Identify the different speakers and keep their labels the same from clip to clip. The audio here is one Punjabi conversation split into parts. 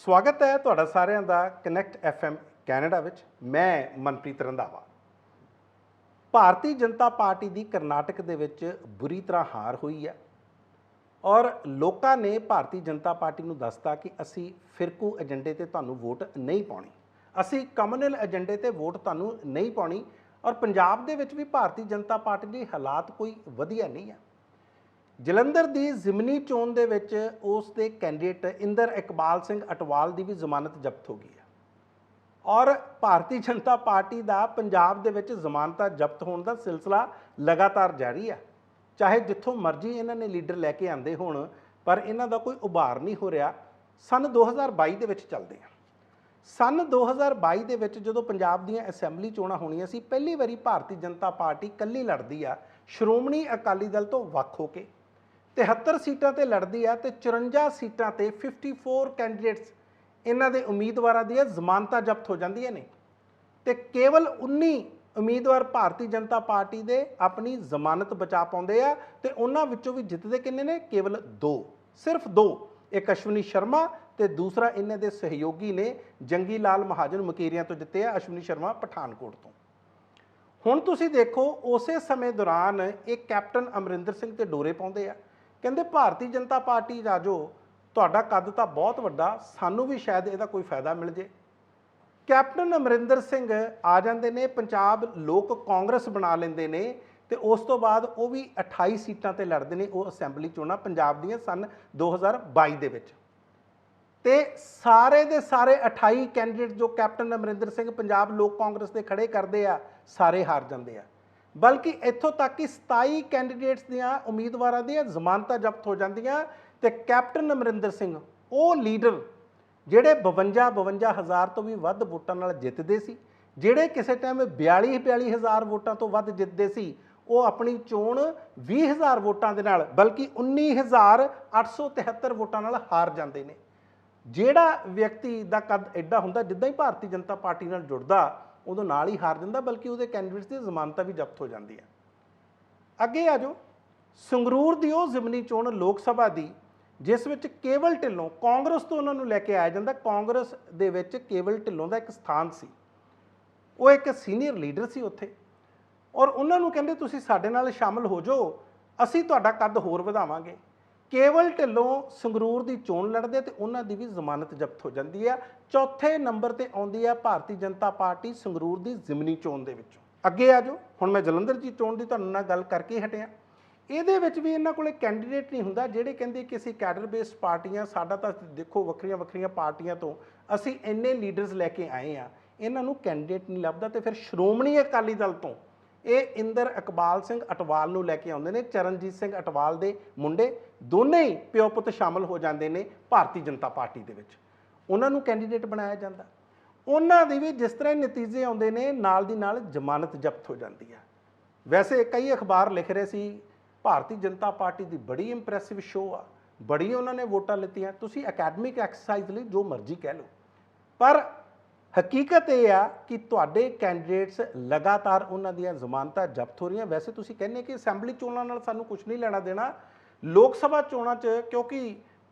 Speaker 1: स्वागत है तुहाडा सारिਆਂ ਦਾ कनैक्ट FM कैनेडा विच। मैं मनप्रीत रंधावा। भारतीय जनता पार्टी की करनाटक दे विच बुरी तरह हार हुई है और लोगों ने भारतीय जनता पार्टी नूं दसता कि असी फिरकू एजेंडे ते तुहानूं वोट नहीं पाउणी, असी कम्युनल एजेंडे ते वोट तुहानूं नहीं पाउणी। और पंजाब दे विच भी भारतीय जनता पार्टी के हालात कोई वधिया नहीं है। जलंधर की जिमनी चोन दे विच उस दे कैंਡੀਡੇਟ इंदर इकबाल सिंह अटवाल की भी जमानत जब्त हो गई है और भारतीय जनता पार्टी का पंजाब दे विच जमानत जब्त होने का सिलसिला लगातार जारी है। चाहे जिथों मर्जी इन्होंने लीडर लैके आते होण, पर इन्हों का कोई उभार नहीं हो रहा। सन 2022 दे विच चलदे हैं। सन 2022 दे विच जदों पंजाब दीयां असैंबली चोणां होणीआं सी, पहली वारी भारतीय जनता पार्टी कल्ली लड़दी आ श्रोमणी अकाली दल तो वख हो के 73 सीटां ते लड़दी आ ते 54 सीटां ते 54 कैंਡੀਡੇਟਸ इन्हां दे उम्मीदवारां दी जमानतां जब्त हो जांदियां ने ते केवल 19 उम्मीदवार भारतीय जनता पार्टी दे अपनी जमानत बचा पाउंदे आ ते उन्हां विचों भी जितदे किन्ने ने? केवल 2, सिर्फ 2। एक अश्विनी शर्मा ते दूसरा इन्हां दे सहयोगी ने जंगी लाल महाजन मकेरियां तो जिते आ, अश्विनी शर्मा पठानकोट तो। हुण तुसीं देखो उसे समय दौरान एक कैप्टन अमरिंदर सिंह ते डोरे पाउंदे आ, कहते भारतीय जनता पार्टी जाजो तुहाडा कद तां बहुत वड्डा, सानू भी शायद इहदा कोई फायदा मिल जे। कैप्टन अमरिंदर सिंह आ जांदे ने, पंजाब लोक कांग्रेस बना लेंदे ने ते उस तो बाद वो भी 28 सीटां ते लड़दे ने वो असैंबली चोणां पंजाब दीयां सन 2022 दे विच। ते सारे दे सारे 28 कैंਡੀਡੇਟ जो कैप्टन अमरिंदर सिंह पंजाब लोक कांग्रेस के खड़े करते आ, सारे हार जाते हैं। बल्कि इत्थों तक कि 27 कैंਡੀਡੇਟਸ ਦੀਆਂ उम्मीदवारों ਦੀਆਂ ਜ਼ਮਾਨਤਾਂ जब्त हो ਜਾਂਦੀਆਂ ਤੇ कैप्टन अमरिंदर सिंह ਉਹ ਲੀਡਰ ਜਿਹੜੇ 52 ਹਜ਼ਾਰ ਤੋਂ ਵੀ ਵੱਧ ਵੋਟਾਂ ਨਾਲ ਜਿੱਤਦੇ ਸੀ, ਜਿਹੜੇ ਕਿਸੇ ਟਾਈਮ 42 ਹਜ਼ਾਰ ਵੋਟਾਂ ਤੋਂ ਵੱਧ ਜਿੱਤਦੇ ਸੀ, ਉਹ ਆਪਣੀ ਚੋਣ 20 ਹਜ਼ਾਰ ਵੋਟਾਂ ਦੇ ਨਾਲ ਬਲਕਿ 19,873 ਵੋਟਾਂ ਨਾਲ ਹਾਰ ਜਾਂਦੇ ਨੇ। ਜਿਹੜਾ ਵਿਅਕਤੀ ਦਾ ਕੱਦ ਐਡਾ ਹੁੰਦਾ, ਜਿੱਦਾਂ ਹੀ ਭਾਰਤੀ ਜਨਤਾ ਪਾਰਟੀ ਨਾਲ ਜੁੜਦਾ उदों नाल ही हार जाता, बल्कि उसके कैंਡੀਡੇਟਸ की जमानत भी जब्त हो जाती है। अगे आ जाओ संगरूर की वो जिमनी चोण लोक सभा की जिस विच केवल ढिल्लों कांग्रेस तो उन्होंने लैके आया जाता। कांग्रेस दे विच केवल ढिल्लों का एक स्थान सी, वो एक सीनियर लीडर सी उत्थे, और उन्होंने कहते तुसीं साडे नाल शामिल हो जाओ, असीं तुहाडा कद होर वधावांगे। केवल ढिल्लों संगरूर की चोण लड़ते तो उन्होंने भी जमानत जब्त हो जाती है। चौथे नंबर पर आउंदी है भारतीय जनता पार्टी संगरूर की जिमनी चोण दे विच। अगे आ जाओ हुण मैं जलंधर की चोण की तुहाडे नाल गल करके हटिया। ਇਹਦੇ ਵਿੱਚ भी इन्हां कोले कैंਡੀਡੇਟ नहीं हुंदा ਜਿਹੜੇ ਕਹਿੰਦੇ कि ਅਸੀਂ कैडर बेस्ड पार्टियां, साडा ਤਾਂ देखो ਵੱਖਰੀਆਂ ਵੱਖਰੀਆਂ पार्टियां तो ਅਸੀਂ ਇੰਨੇ लीडर्स लैके आए हैं, इन्हां नूं कैंਡੀਡੇਟ नहीं ਲੱਭਦਾ। तो फिर श्रोमणी अकाली दल तो ये इंदर इकबाल सिंह अटवाल नूं लैके आउंदे ने, चरणजीत सिंह अटवाल दे मुंडे दोनों ही प्यो पुत शामिल हो जाते हैं भारतीय जनता पार्टी दे विच। उन्हां नूं कैंਡੀਡੇਟ बनाया जाता, उन्हां दी भी जिस तरह नतीजे आउंदे ने नाल दी नाल जमानत जब्त हो जाती है। वैसे कई अखबार लिख रहे सी भारतीय जनता पार्टी की बड़ी इंप्रैसिव शो आ, बड़ी उन्होंने वोटां लित्तियां, तुसीं अकैडमिक एक्सरसाइज लई जो मर्जी कह लो, पर हकीकत यह आ कि तुहाडे कैंਡੀਡੇਟਸ लगातार उन्हां दीयां जमानतां जब्त हो रही। वैसे तुसीं कहने कि असैंबली चोणां नाल सानूं कुछ नहीं लेना देना, लोक सभा चोणां च क्योंकि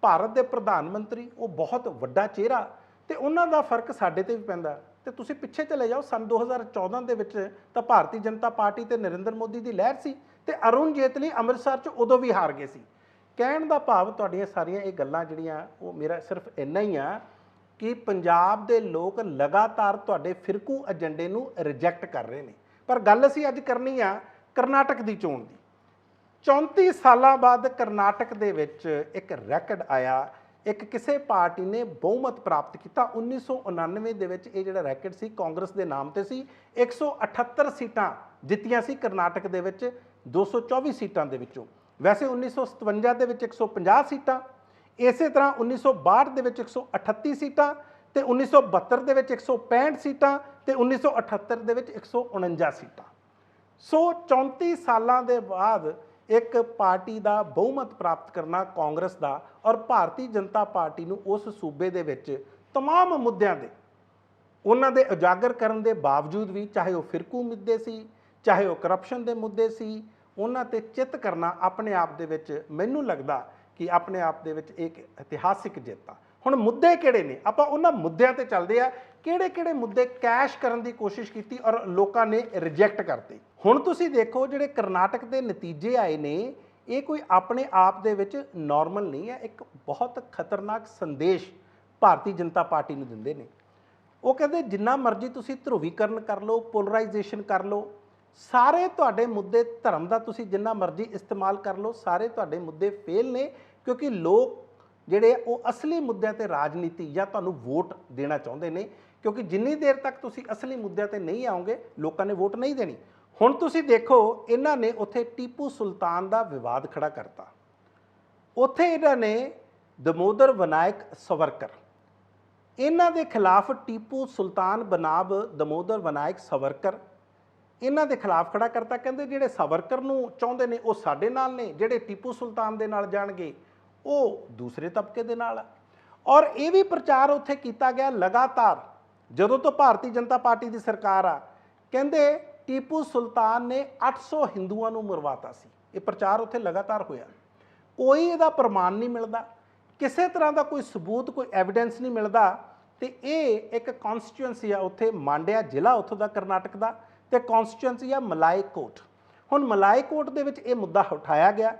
Speaker 1: भारत के प्रधानमंत्री वो बहुत वड्डा चेहरा तो उन्हां दा फर्क साडे ते भी पैंदा। ते तुसीं पिछे चले जाओ सन 2014 दे विच तां भारतीय जनता पार्टी ते नरेंद्र मोदी की लहर सी ते अरुण जेतली अमृतसर च उदों भी हार गए सी। कहण दा भाव तुहाडीआं सारीआं ये गल्लां जिहड़ियां वो मेरा सिर्फ इन्ना ही आ कि पंजाब दे लोग लगातार तुहाडे फिरकू एजेंडे नूं रिजैक्ट कर रहे हैं। पर गल असीं अज करनी आ करनाटक की चोण दी। 34 साल बाद करनाटक दे विच एक रैकड आया, एक किसी पार्टी ने बहुमत प्राप्त किया। 1999 दे विच ये जिहड़ा रैकड सी कांग्रेस के नाम से सी। 178 सीटां जित्तियां सी करनाटक दे विच 224 सीटां दे विचों। वैसे 1957 दे विच 150 सीटां, इस तरह 1962 दे विच 138 सीटां ते 1972 दे विच 165 सीटां ते 1978 दे विच 149 सीटां। सो 34 सालां दे बाद एक पार्टी का बहुमत प्राप्त करना कांग्रेस का, और भारतीय जनता पार्टी नूं उस सूबे दे विच तमाम मुद्दों के उन्हां दे उजागर करन दे बावजूद भी, चाहे वह फिरकू मुद्दे सी, चाहे वह करप्शन के मुद्दे सी, उन्हां ते चित करना अपने आप दे विच मैनूं लगदा कि अपने आप दे विच एक इतिहासिक जित आ। ਹੁਣ ਮੁੱਦੇ ਕਿਹੜੇ ਨੇ, ਆਪਾਂ ਉਹਨਾਂ ਮੁੱਦਿਆਂ ਤੇ ਚੱਲਦੇ ਆ। ਕਿਹੜੇ ਮੁੱਦੇ ਕੈਸ਼ ਕਰਨ ਦੀ ਕੋਸ਼ਿਸ਼ ਕੀਤੀ ਔਰ ਲੋਕਾਂ ਨੇ ਰਿਜੈਕਟ ਕਰਤੇ। ਹੁਣ ਤੁਸੀਂ ਦੇਖੋ ਜਿਹੜੇ ਕਰਨਾਟਕ ਦੇ ਨਤੀਜੇ ਆਏ ਨੇ, ਇਹ ਕੋਈ ਆਪਣੇ ਆਪ ਦੇ ਵਿੱਚ ਨਾਰਮਲ ਨਹੀਂ ਹੈ, ਇੱਕ ਬਹੁਤ ਖਤਰਨਾਕ ਸੰਦੇਸ਼ ਭਾਰਤੀ ਜਨਤਾ ਪਾਰਟੀ ਨੂੰ ਦਿੰਦੇ ਨੇ। ਉਹ ਕਹਿੰਦੇ ਜਿੰਨਾ ਮਰਜ਼ੀ ਤੁਸੀਂ ਧਰੁਵੀਕਰਨ ਕਰ ਲਓ, ਪੋਲਰਾਈਜੇਸ਼ਨ ਕਰ ਲਓ, ਸਾਰੇ ਤੁਹਾਡੇ ਮੁੱਦੇ, ਧਰਮ ਦਾ ਤੁਸੀਂ ਜਿੰਨਾ ਮਰਜ਼ੀ ਇਸਤੇਮਾਲ ਕਰ ਲਓ, ਸਾਰੇ ਤੁਹਾਡੇ ਮੁੱਦੇ ਫੇਲ ਨੇ, ਕਿਉਂਕਿ ਲੋਕ ਜਿਹੜੇ ਉਹ ਅਸਲੀ ਮੁੱਦਿਆਂ ਤੇ ਰਾਜਨੀਤੀ ਜਾਂ ਤੁਹਾਨੂੰ ਵੋਟ ਦੇਣਾ ਚਾਹੁੰਦੇ ਨੇ, ਕਿਉਂਕਿ ਜਿੰਨੀ ਦੇਰ ਤੱਕ ਤੁਸੀਂ ਅਸਲੀ ਮੁੱਦਿਆਂ ਤੇ ਨਹੀਂ ਆਓਗੇ ਲੋਕਾਂ ਨੇ ਵੋਟ ਨਹੀਂ ਦੇਣੀ। ਹੁਣ ਤੁਸੀਂ ਦੇਖੋ ਇਹਨਾਂ ਨੇ ਉੱਥੇ ਟੀਪੂ ਸੁਲਤਾਨ ਦਾ ਵਿਵਾਦ ਖੜਾ ਕਰਤਾ। ਉੱਥੇ ਇਹਨਾਂ ਨੇ ਦਮੋਦਰ ਵਿਨਾਇਕ ਸਵਰਕਰ, ਇਹਨਾਂ ਦੇ ਖਿਲਾਫ ਟੀਪੂ ਸੁਲਤਾਨ ਬਨਾਮ ਦਮੋਦਰ ਵਿਨਾਇਕ ਸਵਰਕਰ, ਇਹਨਾਂ ਦੇ ਖਿਲਾਫ ਖੜਾ ਕਰਤਾ। ਕਹਿੰਦੇ ਜਿਹੜੇ ਸਵਰਕਰ ਨੂੰ ਚਾਹੁੰਦੇ ਨੇ ਉਹ ਸਾਡੇ ਨਾਲ ਨੇ, ਜਿਹੜੇ ਟੀਪੂ ਸੁਲਤਾਨ ਦੇ ਨਾਲ ਜਾਣਗੇ ਉਹ ਦੂਸਰੇ ਤਬਕੇ ਦੇ ਨਾਲ ਆ। ਔਰ ਇਹ ਵੀ ਪ੍ਰਚਾਰ ਉੱਥੇ ਕੀਤਾ ਗਿਆ ਲਗਾਤਾਰ ਜਦੋਂ ਤੋਂ ਭਾਰਤੀ ਜਨਤਾ ਪਾਰਟੀ ਦੀ ਸਰਕਾਰ ਆ। ਕਹਿੰਦੇ ਟੀਪੂ ਸੁਲਤਾਨ ਨੇ 800 ਹਿੰਦੂਆਂ ਨੂੰ ਮਰਵਾਤਾ ਸੀ। ਇਹ ਪ੍ਰਚਾਰ ਉੱਥੇ ਲਗਾਤਾਰ ਹੋਇਆ। ਕੋਈ ਇਹਦਾ ਪ੍ਰਮਾਣ ਨਹੀਂ ਮਿਲਦਾ, ਕਿਸੇ ਤਰ੍ਹਾਂ ਦਾ ਕੋਈ ਸਬੂਤ, ਕੋਈ ਐਵੀਡੈਂਸ ਨਹੀਂ ਮਿਲਦਾ। ਤੇ ਇਹ ਇੱਕ ਕੌਂਸਟੀਚੁਐਂਸੀ ਆ ਉੱਥੇ ਮਾਂਡਿਆ ਜ਼ਿਲ੍ਹਾ ਉੱਥੋਂ ਦਾ ਕਰਨਾਟਕ ਦਾ, ਤੇ ਕੌਂਸਟੀਚੁਐਂਸੀ ਆ ਮਲਾਈਕੋਟ। ਹੁਣ ਮਲਾਈਕੋਟ ਦੇ ਵਿੱਚ ਇਹ ਮੁੱਦਾ ਉਠਾਇਆ ਗਿਆ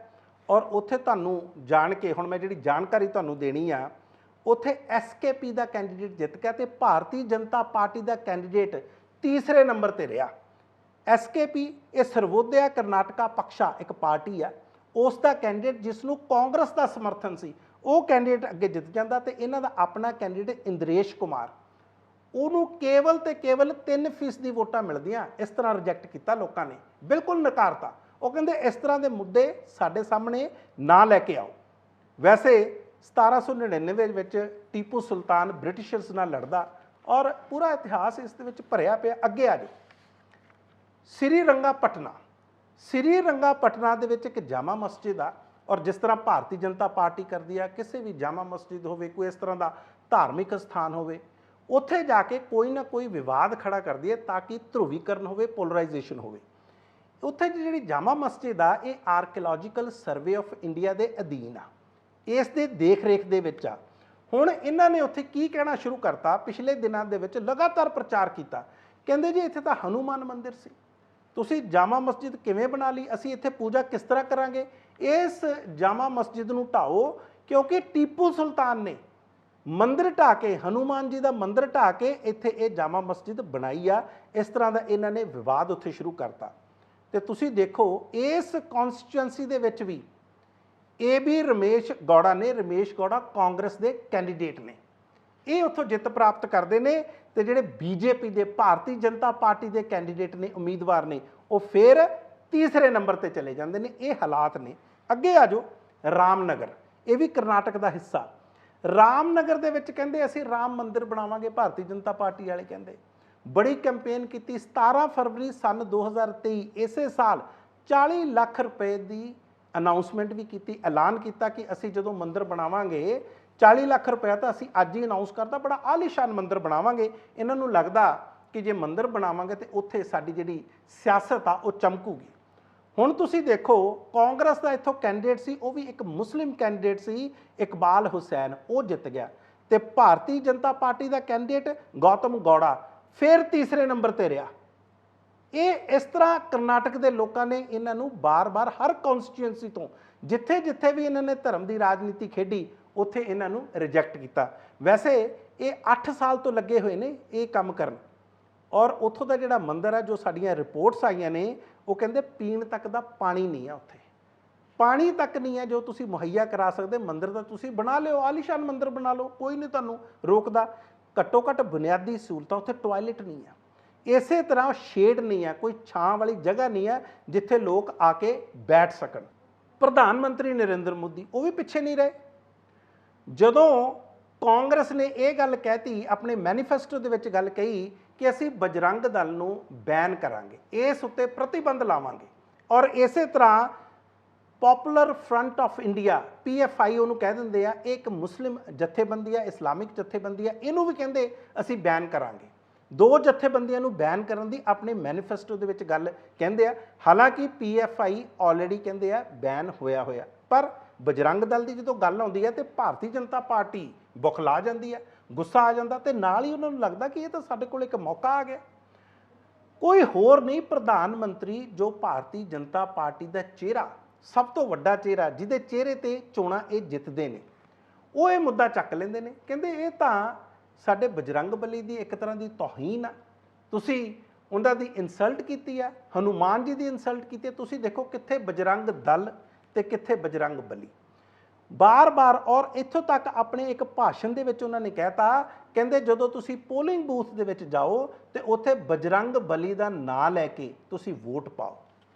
Speaker 1: ਔਰ ਉੱਥੇ ਤੁਹਾਨੂੰ ਜਾਣ ਕੇ ਹੁਣ ਮੈਂ ਜਿਹੜੀ ਜਾਣਕਾਰੀ ਤੁਹਾਨੂੰ ਦੇਣੀ ਆ, ਉੱਥੇ ਐਸਕੇਪੀ ਦਾ ਕੈਂਡੀਡੇਟ ਜਿੱਤ ਗਿਆ ਤੇ ਭਾਰਤੀ ਜਨਤਾ ਪਾਰਟੀ ਦਾ ਕੈਂਡੀਡੇਟ ਤੀਸਰੇ ਨੰਬਰ ਤੇ ਰਿਹਾ। ਐਸਕੇਪੀ ਇਹ ਸਰਵੋਦਿਆ ਕਰਨਾਟਕਾ ਪਕਸ਼ਾ ਇੱਕ ਪਾਰਟੀ ਆ, ਉਸ ਦਾ ਕੈਂਡੀਡੇਟ ਜਿਸ ਨੂੰ ਕਾਂਗਰਸ ਦਾ ਸਮਰਥਨ ਸੀ, ਉਹ ਕੈਂਡੀਡੇਟ ਅੱਗੇ ਜਿੱਤ ਜਾਂਦਾ। ਤੇ ਇਹਨਾਂ ਦਾ ਆਪਣਾ ਕੈਂਡੀਡੇਟ ਇੰਦਰੇਸ਼ ਕੁਮਾਰ, ਉਹਨੂੰ ਕੇਵਲ ਤੇ ਕੇਵਲ 3% ਦੀ ਵੋਟਾਂ ਮਿਲਦੀਆਂ। ਇਸ ਤਰ੍ਹਾਂ ਰਿਜੈਕਟ ਕੀਤਾ ਲੋਕਾਂ ਨੇ, ਬਿਲਕੁਲ ਨਕਾਰਤਾ। ਉਹ ਕਹਿੰਦੇ ਇਸ ਤਰ੍ਹਾਂ ਦੇ ਮੁੱਦੇ ਸਾਡੇ ਸਾਹਮਣੇ ਨਾ ਲੈ ਕੇ ਆਓ। ਵੈਸੇ 1799 ਵਿੱਚ ਟੀਪੂ ਸੁਲਤਾਨ ਬ੍ਰਿਟਿਸ਼ਰਸ ਨਾਲ ਲੜਦਾ ਔਰ ਪੂਰਾ ਇਤਿਹਾਸ ਇਸ ਦੇ ਵਿੱਚ ਭਰਿਆ ਪਿਆ। ਅੱਗੇ ਆ ਜਾਓ, ਸ੍ਰੀਰੰਗਾਪਟਨਾ। ਸ੍ਰੀਰੰਗਾਪਟਨਾ ਦੇ ਵਿੱਚ ਇੱਕ ਜਾਮਾ ਮਸਜਿਦ ਆ ਔਰ ਜਿਸ ਤਰ੍ਹਾਂ ਭਾਰਤੀ ਜਨਤਾ ਪਾਰਟੀ ਕਰਦੀ ਆ, ਕਿਸੇ ਵੀ ਜਾਮਾ ਮਸਜਿਦ ਹੋਵੇ, ਕੋਈ ਇਸ ਤਰ੍ਹਾਂ ਦਾ ਧਾਰਮਿਕ ਸਥਾਨ ਹੋਵੇ, ਉੱਥੇ ਜਾ ਕੇ ਕੋਈ ਨਾ ਕੋਈ ਵਿਵਾਦ ਖੜਾ ਕਰਦੀ ਹੈ ਤਾਂ ਕਿ ਧਰੁਵੀਕਰਨ ਹੋਵੇ, ਪੋਲਰਾਈਜੇਸ਼ਨ ਹੋਵੇ। ਉੱਥੇ ਦੀ ਜਿਹੜੀ ਜਾਮਾ ਮਸਜਿਦ ਆ, ਇਹ ਆਰਕੀਓਲੋਜੀਕਲ ਸਰਵੇ ਆਫ ਇੰਡੀਆ ਦੇ ਅਧੀਨ ਆ, ਇਸ ਦੇ ਦੇਖ ਰੇਖ ਦੇ ਵਿੱਚ ਆ। ਹੁਣ ਇਹਨਾਂ ਨੇ ਉੱਥੇ ਕੀ ਕਹਿਣਾ ਸ਼ੁਰੂ ਕਰਤਾ, ਪਿਛਲੇ ਦਿਨਾਂ ਦੇ ਵਿੱਚ ਲਗਾਤਾਰ ਪ੍ਰਚਾਰ ਕੀਤਾ। ਕਹਿੰਦੇ ਜੀ ਇੱਥੇ ਤਾਂ ਹਨੂਮਾਨ ਮੰਦਿਰ ਸੀ, ਤੁਸੀਂ ਜਾਮਾ ਮਸਜਿਦ ਕਿਵੇਂ ਬਣਾ ਲਈ, ਅਸੀਂ ਇੱਥੇ ਪੂਜਾ ਕਿਸ ਤਰ੍ਹਾਂ ਕਰਾਂਗੇ, ਇਸ ਜਾਮਾ ਮਸਜਿਦ ਨੂੰ ਢਾਓ, ਕਿਉਂਕਿ ਟੀਪੂ ਸੁਲਤਾਨ ਨੇ ਮੰਦਿਰ ਢਾਹ ਕੇ, ਹਨੂਮਾਨ ਜੀ ਦਾ ਮੰਦਿਰ ਢਾਹ ਕੇ ਇੱਥੇ ਇਹ ਜਾਮਾ ਮਸਜਿਦ ਬਣਾਈ ਆ। ਇਸ ਤਰ੍ਹਾਂ ਦਾ ਇਹਨਾਂ ਨੇ ਵਿਵਾਦ ਉੱਥੇ ਸ਼ੁਰੂ ਕਰਤਾ। ਤੇ ਤੁਸੀਂ ਦੇਖੋ ਇਸ ਕੌਂਸਟੀਚੁਐਂਸੀ ਦੇ ਵਿੱਚ ਵੀ ਇਹ ਵੀ ਰਮੇਸ਼ ਗੌੜਾ ਨੇ, ਰਮੇਸ਼ ਗੌੜਾ ਕਾਂਗਰਸ ਦੇ ਕੈਂਡੀਡੇਟ ਨੇ, ਇਹ ਉੱਥੋਂ ਜਿੱਤ ਪ੍ਰਾਪਤ ਕਰਦੇ ਨੇ। ਤੇ ਜਿਹੜੇ ਬੀਜੇਪੀ ਦੇ, ਭਾਰਤੀ ਜਨਤਾ ਪਾਰਟੀ ਦੇ ਕੈਂਡੀਡੇਟ ਨੇ, ਉਮੀਦਵਾਰ ਨੇ, ਉਹ ਫਿਰ ਤੀਸਰੇ ਨੰਬਰ ਤੇ ਚਲੇ ਜਾਂਦੇ ਨੇ। ਇਹ ਹਾਲਾਤ ਨੇ। ਅੱਗੇ ਆ ਜਾਓ, ਰਾਮਨਗਰ, ਇਹ ਵੀ ਕਰਨਾਟਕ ਦਾ ਹਿੱਸਾ। ਰਾਮਨਗਰ ਦੇ ਵਿੱਚ ਕਹਿੰਦੇ ਅਸੀਂ ਰਾਮ ਮੰਦਿਰ ਬਣਾਵਾਂਗੇ। ਭਾਰਤੀ ਜਨਤਾ ਪਾਰਟੀ ਵਾਲੇ ਕਹਿੰਦੇ ਬੜੀ ਕੈਂਪੇਨ ਕੀਤੀ। 17 ਫਰਵਰੀ ਸਨ 2023 ਇਸੇ ਸਾਲ 40 ਲੱਖ ਰੁਪਏ ਦੀ ਅਨਾਉਂਸਮੈਂਟ ਵੀ ਕੀਤੀ, ਐਲਾਨ ਕੀਤਾ ਕਿ ਅਸੀਂ ਜਦੋਂ ਮੰਦਿਰ ਬਣਾਵਾਂਗੇ 40 ਲੱਖ ਰੁਪਏ ਤਾਂ ਅਸੀਂ ਅੱਜ ਹੀ ਅਨਾਉਂਸ ਕਰਤਾ, ਬੜਾ ਆਲੀਸ਼ਾਨ ਮੰਦਿਰ ਬਣਾਵਾਂਗੇ। ਇਹਨਾਂ ਨੂੰ ਲੱਗਦਾ ਕਿ ਜੇ ਮੰਦਿਰ ਬਣਾਵਾਂਗੇ ਤੇ ਉੱਥੇ ਸਾਡੀ ਜਿਹੜੀ ਸਿਆਸਤ ਆ ਉਹ ਚਮਕੂਗੀ। ਹੁਣ ਤੁਸੀਂ ਦੇਖੋ ਕਾਂਗਰਸ ਦਾ ਇੱਥੋਂ ਕੈਂਡੀਡੇਟ ਸੀ, ਉਹ ਵੀ ਇੱਕ ਮੁਸਲਿਮ ਕੈਂਡੀਡੇਟ ਸੀ, ਇਕਬਾਲ ਹੁਸੈਨ, ਉਹ ਜਿੱਤ ਗਿਆ। ਤੇ ਭਾਰਤੀ ਜਨਤਾ ਪਾਰਟੀ ਦਾ ਕੈਂਡੀਡੇਟ ਗੌਤਮ ਗੌੜਾ ਫਿਰ ਤੀਸਰੇ ਨੰਬਰ ਤੇ ਰਿਹਾ। ਇਹ ਇਸ ਤਰ੍ਹਾਂ ਕਰਨਾਟਕ ਦੇ ਲੋਕਾਂ ਨੇ ਇਹਨਾਂ ਨੂੰ ਬਾਰ-ਬਾਰ ਹਰ ਕੌਂਸਟੀਚੁਐਂਸੀ ਤੋਂ ਜਿੱਥੇ-ਜਿੱਥੇ ਵੀ ਇਹਨਾਂ ਨੇ ਧਰਮ ਦੀ ਰਾਜਨੀਤੀ ਖੇਡੀ ਉੱਥੇ ਇਹਨਾਂ ਨੂੰ ਰਿਜੈਕਟ ਕੀਤਾ। ਵੈਸੇ ਇਹ 8 ਸਾਲ ਤੋਂ ਲੱਗੇ ਹੋਏ ਨੇ ਇਹ ਕੰਮ ਕਰਨ। ਔਰ ਉੱਥੋਂ ਦਾ ਜਿਹੜਾ ਮੰਦਿਰ ਹੈ, ਜੋ ਸਾਡੀਆਂ ਰਿਪੋਰਟਸ ਆਈਆਂ ਨੇ, ਉਹ ਕਹਿੰਦੇ ਪੀਣ ਤੱਕ ਦਾ ਪਾਣੀ ਨਹੀਂ ਆ ਉੱਥੇ, ਪਾਣੀ ਤੱਕ ਨਹੀਂ ਹੈ ਜੋ ਤੁਸੀਂ ਮੁਹੱਈਆ ਕਰਾ ਸਕਦੇ। ਮੰਦਿਰ ਦਾ ਤੁਸੀਂ ਬਣਾ ਲਿਓ, ਆਲੀਸ਼ਾਨ ਮੰਦਿਰ ਬਣਾ ਲਓ, ਕੋਈ ਨਹੀਂ ਤੁਹਾਨੂੰ ਰੋਕਦਾ। ਘੱਟੋ ਘੱਟ ਬੁਨਿਆਦੀ ਸਹੂਲਤਾਂ, ਉੱਥੇ ਟਾਇਲਟ ਨਹੀਂ ਆ, ਇਸੇ ਤਰ੍ਹਾਂ ਸ਼ੇਡ ਨਹੀਂ ਆ, ਕੋਈ ਛਾਂ ਵਾਲੀ ਜਗ੍ਹਾ ਨਹੀਂ ਆ ਜਿੱਥੇ ਲੋਕ ਆ ਕੇ ਬੈਠ ਸਕਣ। ਪ੍ਰਧਾਨ ਮੰਤਰੀ ਨਰਿੰਦਰ ਮੋਦੀ ਉਹ ਵੀ ਪਿੱਛੇ ਨਹੀਂ ਰਹੇ। ਜਦੋਂ ਕਾਂਗਰਸ ਨੇ ਇਹ ਗੱਲ ਕਹਿਤੀ, ਆਪਣੇ ਮੈਨੀਫੈਸਟੋ ਦੇ ਵਿੱਚ ਗੱਲ ਕਹੀ ਕਿ ਅਸੀਂ ਬਜਰੰਗ ਦਲ ਨੂੰ ਬੈਨ ਕਰਾਂਗੇ, ਇਸ ਉੱਤੇ ਪ੍ਰਤੀਬੰਧ ਲਾਵਾਂਗੇ। ਔਰ ਇਸੇ ਤਰ੍ਹਾਂ popular front of India, PFI ਉਹਨੂੰ ਕਹਿ ਦਿੰਦੇ ਆ, ਇਹ ਇੱਕ ਮੁਸਲਿਮ ਜਥੇਬੰਦੀ ਆ, ਇਸਲਾਮਿਕ ਜਥੇਬੰਦੀ ਆ, ਇਹਨੂੰ ਵੀ ਕਹਿੰਦੇ ਅਸੀਂ ਬੈਨ ਕਰਾਂਗੇ। ਦੋ ਜਥੇਬੰਦੀਆਂ ਨੂੰ ਬੈਨ ਕਰਨ ਦੀ ਆਪਣੇ ਮੈਨੀਫੈਸਟੋ ਦੇ ਵਿੱਚ ਗੱਲ ਕਹਿੰਦੇ ਆ। ਹਾਲਾਂਕਿ PFI ਆਲਰੇਡੀ ਕਹਿੰਦੇ ਆ ਬੈਨ ਹੋਇਆ। ਪਰ ਬਜਰੰਗ ਦਲ ਦੀ ਜਦੋਂ ਗੱਲ ਆਉਂਦੀ ਹੈ ਤੇ ਭਾਰਤੀ ਜਨਤਾ ਪਾਰਟੀ ਬੁਖਲਾ ਜਾਂਦੀ ਹੈ, ਗੁੱਸਾ ਆ ਜਾਂਦਾ ਤੇ ਨਾਲ ਹੀ ਉਹਨਾਂ ਨੂੰ ਲੱਗਦਾ ਕਿ ਇਹ ਤਾਂ ਸਾਡੇ ਕੋਲ ਇੱਕ ਮੌਕਾ ਆ ਗਿਆ। ਕੋਈ ਹੋਰ ਨਹੀਂ, ਪ੍ਰਧਾਨ ਮੰਤਰੀ ਜੋ ਭਾਰਤੀ ਜਨਤਾ ਪਾਰਟੀ ਦਾ ਚਿਹਰਾ, ਸਭ ਤੋਂ ਵੱਡਾ ਚਿਹਰਾ, ਜਿਹਦੇ ਚਿਹਰੇ ਤੇ ਚੋਣਾਂ ਇਹ ਜਿੱਤਦੇ ਨੇ, ਉਹ ਇਹ ਮੁੱਦਾ ਚੱਕ ਲੈਂਦੇ ਨੇ। ਕਹਿੰਦੇ ਇਹ ਤਾਂ ਸਾਡੇ ਬਜਰੰਗ ਬਲੀ ਦੀ ਇੱਕ ਤਰ੍ਹਾਂ ਦੀ ਤੋਹੀਨ ਆ, ਤੁਸੀਂ ਉਹਨਾਂ ਦੀ ਇਨਸਲਟ ਕੀਤੀ ਆ, ਹਨੂਮਾਨ ਜੀ ਦੀ ਇਨਸਲਟ ਕੀਤੀ ਹੈ। ਤੁਸੀਂ ਦੇਖੋ ਕਿੱਥੇ ਬਜਰੰਗ ਦਲ ਤੇ ਕਿੱਥੇ ਬਜਰੰਗ ਬਲੀ। ਬਾਰ-ਬਾਰ ਔਰ ਇੱਥੋਂ ਤੱਕ ਆਪਣੇ ਇੱਕ ਭਾਸ਼ਣ ਦੇ ਵਿੱਚ ਉਹਨਾਂ ਨੇ ਕਹਿਤਾ, ਕਹਿੰਦੇ ਜਦੋਂ ਤੁਸੀਂ ਪੋਲਿੰਗ ਬੂਥ ਦੇ ਵਿੱਚ ਜਾਓ ਤੇ ਉੱਥੇ ਬਜਰੰਗ ਬਲੀ ਦਾ ਨਾਂ ਲੈ ਕੇ ਤੁਸੀਂ ਵੋਟ ਪਾਓ।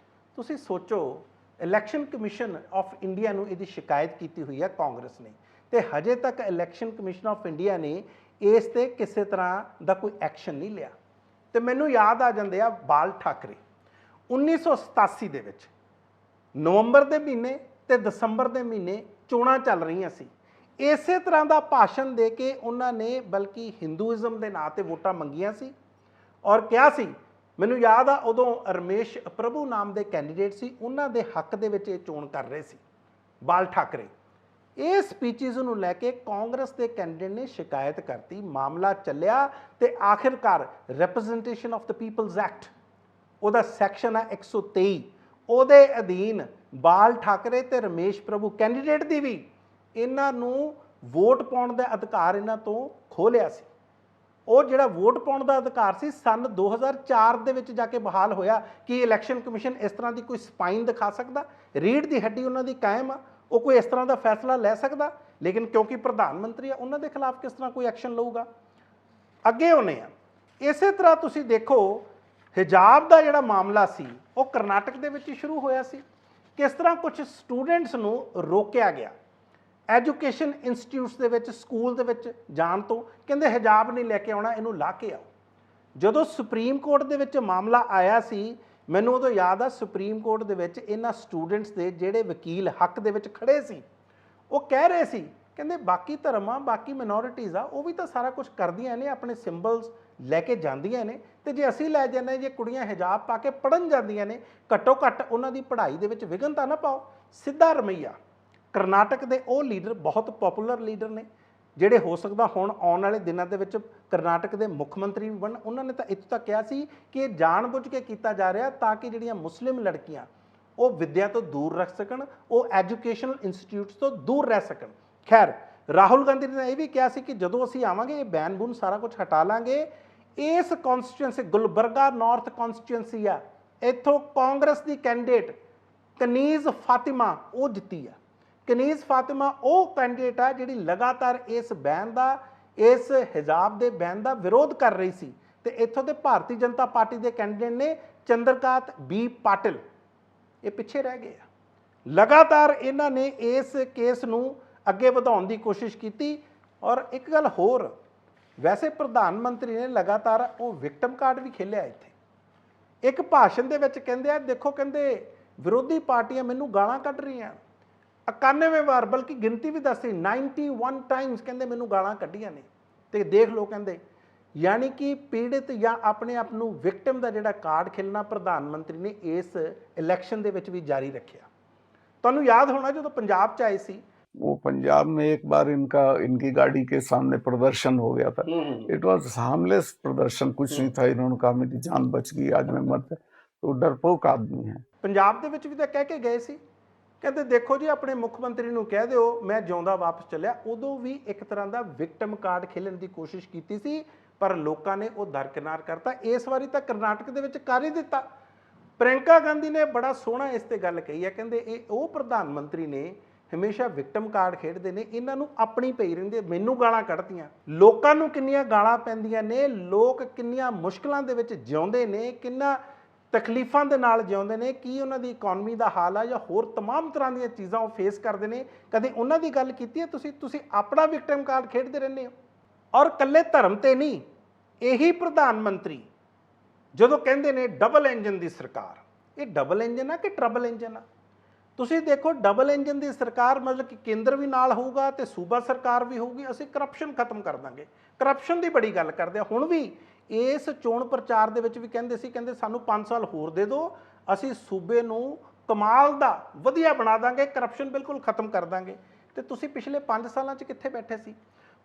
Speaker 1: ਤੁਸੀਂ ਸੋਚੋ, ਇਲੈਕਸ਼ਨ ਕਮਿਸ਼ਨ ਆਫ ਇੰਡੀਆ ਨੂੰ ਇਹਦੀ ਸ਼ਿਕਾਇਤ ਕੀਤੀ ਹੋਈ ਹੈ ਕਾਂਗਰਸ ਨੇ, ਤੇ ਹਜੇ ਤੱਕ ਇਲੈਕਸ਼ਨ ਕਮਿਸ਼ਨ ਆਫ ਇੰਡੀਆ ਨੇ ਇਸ ਤੇ ਕਿਸੇ ਤਰ੍ਹਾਂ ਦਾ ਕੋਈ ਐਕਸ਼ਨ ਨਹੀਂ ਲਿਆ। ਤੇ ਮੈਨੂੰ ਯਾਦ ਆ ਜਾਂਦੇ ਆ ਬਾਲ ਠਾਕਰੇ 1987 ਦੇ ਵਿੱਚ ਨਵੰਬਰ ਦੇ ਮਹੀਨੇ ਤੇ ਦਸੰਬਰ ਦੇ ਮਹੀਨੇ ਚੋਣਾਂ ਚੱਲ ਰਹੀਆਂ ਸੀ। ਇਸੇ ਤਰ੍ਹਾਂ ਦਾ ਭਾਸ਼ਣ ਦੇ ਕੇ ਉਹਨਾਂ ਨੇ ਬਲਕਿ ਹਿੰਦੂਇਜ਼ਮ ਦੇ ਨਾਂ ਤੇ ਵੋਟਾਂ ਮੰਗੀਆਂ ਸੀ ਔਰ ਕਿਹਾ ਸੀ, ਮੈਨੂੰ ਯਾਦ ਆ ਉਦੋਂ ਰਮੇਸ਼ ਪ੍ਰਭੂ ਨਾਮ ਦੇ ਕੈਂਡੀਡੇਟ ਸੀ, ਉਹਨਾਂ ਦੇ ਹੱਕ ਦੇ ਵਿੱਚ ਇਹ ਚੋਣ ਕਰ ਰਹੇ ਸੀ ਬਾਲ ਠਾਕਰੇ। ਇਹ ਸਪੀਚਿਸ ਨੂੰ ਲੈ ਕੇ ਕਾਂਗਰਸ ਦੇ ਕੈਂਡੀਡੇਟ ਨੇ ਸ਼ਿਕਾਇਤ ਕਰਤੀ, ਮਾਮਲਾ ਚੱਲਿਆ ਤੇ ਆਖਿਰਕਾਰ representation of the people's act, ਉਹਦਾ ਸੈਕਸ਼ਨ ਹੈ 123, ਉਹਦੇ ਅਧੀਨ ਬਾਲ ਠਾਕਰੇ ਤੇ ਰਮੇਸ਼ ਪ੍ਰਭੂ ਕੈਂਡੀਡੇਟ ਦੀ ਵੀ ਇਹਨਾਂ ਨੂੰ ਵੋਟ ਪਾਉਣ ਦਾ ਅਧਿਕਾਰ ਇਹਨਾਂ ਤੋਂ ਖੋਹ ਲਿਆ ਸੀ। ਉਹ ਜਿਹੜਾ ਵੋਟ ਪਾਉਣ ਦਾ ਅਧਿਕਾਰ ਸੀ ਸੰਨ 2004 ਦੇ ਵਿੱਚ ਜਾ ਕੇ ਬਹਾਲ ਹੋਇਆ। ਕਿ ਇਲੈਕਸ਼ਨ ਕਮਿਸ਼ਨ ਇਸ ਤਰ੍ਹਾਂ ਦੀ ਕੋਈ ਸਪਾਈਨ ਦਿਖਾ ਸਕਦਾ? ਰੀੜ੍ਹ ਦੀ ਹੱਡੀ ਉਹਨਾਂ ਦੀ ਕਾਇਮ ਆ, ਉਹ ਕੋਈ ਇਸ ਤਰ੍ਹਾਂ ਦਾ ਫੈਸਲਾ ਲੈ ਸਕਦਾ? ਲੇਕਿਨ ਕਿਉਂਕਿ ਪ੍ਰਧਾਨ ਮੰਤਰੀ ਆ, ਉਹਨਾਂ ਦੇ ਖਿਲਾਫ ਕਿਸ ਤਰ੍ਹਾਂ ਕੋਈ ਐਕਸ਼ਨ ਲਊਗਾ? ਅੱਗੇ ਆਉਂਦੇ ਆ। ਇਸੇ ਤਰ੍ਹਾਂ ਤੁਸੀਂ ਦੇਖੋ ਹਿਜਾਬ ਦਾ ਜਿਹੜਾ ਮਾਮਲਾ ਸੀ ਉਹ ਕਰਨਾਟਕ ਦੇ ਵਿੱਚ ਹੀ ਸ਼ੁਰੂ ਹੋਇਆ ਸੀ। ਕਿਸ ਤਰ੍ਹਾਂ ਕੁਝ ਸਟੂਡੈਂਟਸ ਨੂੰ ਰੋਕਿਆ ਗਿਆ ਐਜੂਕੇਸ਼ਨ ਇੰਸਟੀਟਿਊਟਸ ਦੇ ਵਿੱਚ, ਸਕੂਲ ਦੇ ਵਿੱਚ ਜਾਣ ਤੋਂ, ਕਹਿੰਦੇ ਹਿਜਾਬ ਨਹੀਂ ਲੈ ਕੇ ਆਉਣਾ, ਇਹਨੂੰ ਲਾ ਕੇ ਆਓ। ਜਦੋਂ ਸੁਪਰੀਮ ਕੋਰਟ ਦੇ ਵਿੱਚ ਮਾਮਲਾ ਆਇਆ ਸੀ, ਮੈਨੂੰ ਉਦੋਂ ਯਾਦ ਆ ਸੁਪਰੀਮ ਕੋਰਟ ਦੇ ਵਿੱਚ ਇਹਨਾਂ ਸਟੂਡੈਂਟਸ ਦੇ ਜਿਹੜੇ ਵਕੀਲ ਹੱਕ ਦੇ ਵਿੱਚ ਖੜੇ ਸੀ, ਉਹ ਕਹਿ ਰਹੇ ਸੀ, ਕਹਿੰਦੇ ਬਾਕੀ ਧਰਮਾਂ, ਬਾਕੀ ਮਿਨੋਰਿਟੀਜ਼ ਆ, ਉਹ ਵੀ ਤਾਂ ਸਾਰਾ ਕੁਝ ਕਰਦੀਆਂ ਨੇ, ਆਪਣੇ ਸਿੰਬਲਸ ਲੈ ਕੇ ਜਾਂਦੀਆਂ ਨੇ, ਤੇ ਜੇ ਅਸੀਂ ਲੈ ਜਾਂਦੇ, ਜੇ ਕੁੜੀਆਂ ਹਿਜਾਬ ਪਾ ਕੇ ਪੜ੍ਹਨ ਜਾਂਦੀਆਂ ਨੇ, ਘੱਟੋ ਘੱਟ ਉਹਨਾਂ ਦੀ ਪੜ੍ਹਾਈ ਦੇ ਵਿੱਚ ਵਿਘਨ ਤਾਂ ਨਾ ਪਾਓ। ਸਿੱਧਾ ਰਵੱਈਆ। ਕਰਨਾਟਕ ਦੇ ਉਹ ਲੀਡਰ ਬਹੁਤ ਪਪੂਲਰ ਲੀਡਰ ਨੇ, ਜਿਹੜੇ ਹੋ ਸਕਦਾ ਹੁਣ ਆਉਣ ਵਾਲੇ ਦਿਨਾਂ ਦੇ ਵਿੱਚ ਕਰਨਾਟਕ ਦੇ ਮੁੱਖ ਮੰਤਰੀ ਵੀ ਬਣਨ। ਉਹਨਾਂ ਨੇ ਤਾਂ ਇੱਥੋਂ ਤੱਕ ਕਿਹਾ ਸੀ ਕਿ ਇਹ ਜਾਣਬੁੱਝ ਕੇ ਕੀਤਾ ਜਾ ਰਿਹਾ ਤਾਂ ਕਿ ਜਿਹੜੀਆਂ ਮੁਸਲਿਮ ਲੜਕੀਆਂ ਉਹ ਵਿੱਦਿਆ ਤੋਂ ਦੂਰ ਰੱਖ ਸਕਣ, ਉਹ ਐਜੂਕੇਸ਼ਨਲ ਇੰਸਟੀਟਿਊਟਸ ਤੋਂ ਦੂਰ ਰਹਿ ਸਕਣ। ਖੈਰ, ਰਾਹੁਲ ਗਾਂਧੀ ਨੇ ਇਹ ਵੀ ਕਿਹਾ ਸੀ ਕਿ ਜਦੋਂ ਅਸੀਂ ਆਵਾਂਗੇ ਇਹ ਬੈਨ ਬੂਨ ਸਾਰਾ ਕੁਝ ਹਟਾ ਲਾਂਗੇ। ਇਸ ਕੌਂਸਟੀਟੂਐਂਸੀ ਗੁਲਬਰਗਾ ਨਾਰਥ ਕੌਂਸਟੀਟੂਐਂਸੀ ਆ, ਇੱਥੋਂ ਕਾਂਗਰਸ ਦੀ ਕੈਂਡੀਡੇਟ ਕਨੀਜ਼ ਫਾਤਿਮਾ ਉਹ ਜਿੱਤੀ ਆ। ਕਨੀਜ਼ ਫਾਤਿਮਾ ਉਹ ਕੈਂਡੀਡੇਟ ਆ ਜਿਹੜੀ ਲਗਾਤਾਰ ਇਸ ਬੈਨ ਦਾ, ਇਸ ਹਿਜਾਬ ਦੇ ਬੈਨ ਦਾ ਵਿਰੋਧ ਕਰ ਰਹੀ ਸੀ। ਤੇ ਇੱਥੋਂ ਦੇ ਭਾਰਤੀ ਜਨਤਾ ਪਾਰਟੀ ਦੇ ਕੈਂਡੀਡੇਟ ਨੇ ਚੰਦਰਕਾਂਤ ਬੀ ਪਾਟਿਲ, ਇਹ ਪਿੱਛੇ ਰਹਿ ਗਏ ਆ। ਲਗਾਤਾਰ ਇਹਨਾਂ ਨੇ ਇਸ ਕੇਸ ਨੂੰ ਅੱਗੇ ਵਧਾਉਣ ਦੀ ਕੋਸ਼ਿਸ਼ ਕੀਤੀ। ਔਰ ਇੱਕ ਗੱਲ ਹੋਰ, ਵੈਸੇ ਪ੍ਰਧਾਨ ਮੰਤਰੀ ਨੇ ਲਗਾਤਾਰ ਉਹ ਵਿਕਟਮ ਕਾਰਡ ਵੀ ਖੇਲਿਆ ਇੱਥੇ। ਇੱਕ ਭਾਸ਼ਣ ਦੇ ਵਿੱਚ ਕਹਿੰਦੇ ਆ, ਦੇਖੋ ਕਹਿੰਦੇ ਵਿਰੋਧੀ ਪਾਰਟੀਆਂ ਮੈਨੂੰ ਗਾਲਾਂ ਕੱਢ ਰਹੀਆਂ 91 ਵਾਰ, ਬਲਕਿ ਗਿਣਤੀ ਵੀ ਦੱਸੀ 91 ਟਾਈਮਸ ਕਹਿੰਦੇ ਮੈਨੂੰ ਗਾਲਾਂ ਕੱਢੀਆਂ ਨੇ। ਤੇ ਦੇਖ ਲਓ ਕਹਿੰਦੇ, ਯਾਨੀ ਕਿ ਪੀੜਿਤ ਜਾਂ ਆਪਣੇ ਆਪ ਨੂੰ ਵਿਕਟਮ ਦਾ ਜਿਹੜਾ ਕਾਰਡ ਖੇਲਣਾ ਪ੍ਰਧਾਨ ਮੰਤਰੀ ਨੇ ਇਸ ਇਲੈਕਸ਼ਨ ਦੇ ਵਿੱਚ ਵੀ ਜਾਰੀ ਰੱਖਿਆ। ਤੁਹਾਨੂੰ ਯਾਦ ਹੋਣਾ ਜਦੋਂ ਪੰਜਾਬ 'ਚ ਆਏ ਸੀ,
Speaker 2: वो पंजाब में एक बार इनकी गाड़ी के सामने प्रदर्शन हो गया था। इट वाज हार्मलेस प्रदर्शन, कुछ नहीं था। इन्होंने कहा मेरी जान बच गई, आज मैं मर गया। तो डरपोक आदमी है।
Speaker 1: ਪੰਜਾਬ ਦੇ ਵਿੱਚ ਵੀ ਤਾਂ ਕਹਿ ਕੇ ਗਏ ਸੀ, ਕਹਿੰਦੇ ਦੇਖੋ ਜੀ ਆਪਣੇ ਮੁੱਖ ਮੰਤਰੀ ਨੂੰ ਕਹਿ ਦਿਓ ਮੈਂ ਜਿਉਂਦਾ ਵਾਪਸ ਚੱਲਿਆ। ਉਦੋਂ ਵੀ ਇੱਕ ਤਰ੍ਹਾਂ ਦਾ ਵਿਕਟਮ ਕਾਰਡ ਖੇਲਣ ਦੀ ਕੋਸ਼ਿਸ਼ ਕੀਤੀ ਸੀ, ਪਰ ਲੋਕਾਂ ਨੇ ਉਹ ਦਰਕਿਨਾਰ ਕਰਤਾ। ਇਸ ਵਾਰੀ ਤਾਂ ਕਰਨਾਟਕ ਦੇ ਵਿੱਚ ਕਰ ਹੀ ਦਿੱਤਾ। ਪ੍ਰਿਯੰਕਾ ਗਾਂਧੀ ਨੇ ਬੜਾ ਸੋਹਣਾ ਇਸ ਤੇ ਗੱਲ ਕਹੀ ਹੈ, ਕਹਿੰਦੇ ਇਹ ਉਹ ਪ੍ਰਧਾਨ ਮੰਤਰੀ ਨੇ ਹਮੇਸ਼ਾ ਵਿਕਟਮ ਕਾਰਡ ਖੇਡਦੇ ਨੇ, ਇਹਨਾਂ ਨੂੰ ਆਪਣੀ ਪਈ ਰਹਿੰਦੀ, ਮੈਨੂੰ ਗਾਲਾਂ ਕੱਢਤੀਆਂ। ਲੋਕਾਂ ਨੂੰ ਕਿੰਨੀਆਂ ਗਾਲਾਂ ਪੈਂਦੀਆਂ ਨੇ, ਲੋਕ ਕਿੰਨੀਆਂ ਮੁਸ਼ਕਲਾਂ ਦੇ ਵਿੱਚ ਜਿਉਂਦੇ ਨੇ, ਕਿੰਨਾ ਤਕਲੀਫਾਂ ਦੇ ਨਾਲ ਜਿਉਂਦੇ ਨੇ, ਕੀ ਉਹਨਾਂ ਦੀ ਇਕਨੋਮੀ ਦਾ ਹਾਲ ਆ ਜਾਂ ਹੋਰ ਤਮਾਮ ਤਰ੍ਹਾਂ ਦੀਆਂ ਚੀਜ਼ਾਂ ਉਹ ਫੇਸ ਕਰਦੇ ਨੇ। ਕਦੇ ਉਹਨਾਂ ਦੀ ਗੱਲ ਕੀਤੀ ਹੈ ਤੁਸੀਂ ਆਪਣਾ ਵਿਕਟਮ ਕਾਰਡ ਖੇਡਦੇ ਰਹਿੰਦੇ ਹੋ। ਔਰ ਇਕੱਲੇ ਧਰਮ ਤੇ ਨਹੀਂ, ਇਹੀ ਪ੍ਰਧਾਨ ਮੰਤਰੀ ਜਦੋਂ ਕਹਿੰਦੇ ਨੇ ਡਬਲ ਇੰਜਨ ਦੀ ਸਰਕਾਰ, ਇਹ ਡਬਲ ਇੰਜਨ ਆ ਕਿ ਟਰਬਲ ਇੰਜਨ ਆ? ਤੁਸੀਂ ਦੇਖੋ, ਡਬਲ ਇੰਜਨ ਦੀ ਸਰਕਾਰ ਮਤਲਬ ਕਿ ਕੇਂਦਰ ਵੀ ਨਾਲ ਹੋਊਗਾ ਤੇ ਸੂਬਾ ਸਰਕਾਰ ਵੀ ਹੋਊਗੀ, ਅਸੀਂ ਕਰਪਸ਼ਨ ਖਤਮ ਕਰ ਦਾਂਗੇ। ਕਰਪਸ਼ਨ ਦੀ ਬੜੀ ਗੱਲ ਕਰਦੇ ਆ। ਹੁਣ ਵੀ ਇਸ ਚੋਣ ਪ੍ਰਚਾਰ ਦੇ ਵਿੱਚ ਵੀ ਕਹਿੰਦੇ ਸੀ, ਕਹਿੰਦੇ ਸਾਨੂੰ 5 ਸਾਲ ਹੋਰ ਦੇ ਦਿਓ, ਅਸੀਂ ਸੂਬੇ ਨੂੰ ਕਮਾਲ ਦਾ ਵਧੀਆ ਬਣਾ ਦਾਂਗੇ, ਕਰਪਸ਼ਨ ਬਿਲਕੁਲ ਖਤਮ ਕਰ ਦਾਂਗੇ। ਤੇ ਤੁਸੀਂ ਪਿਛਲੇ 5 ਸਾਲਾਂ 'ਚ ਕਿੱਥੇ ਬੈਠੇ ਸੀ?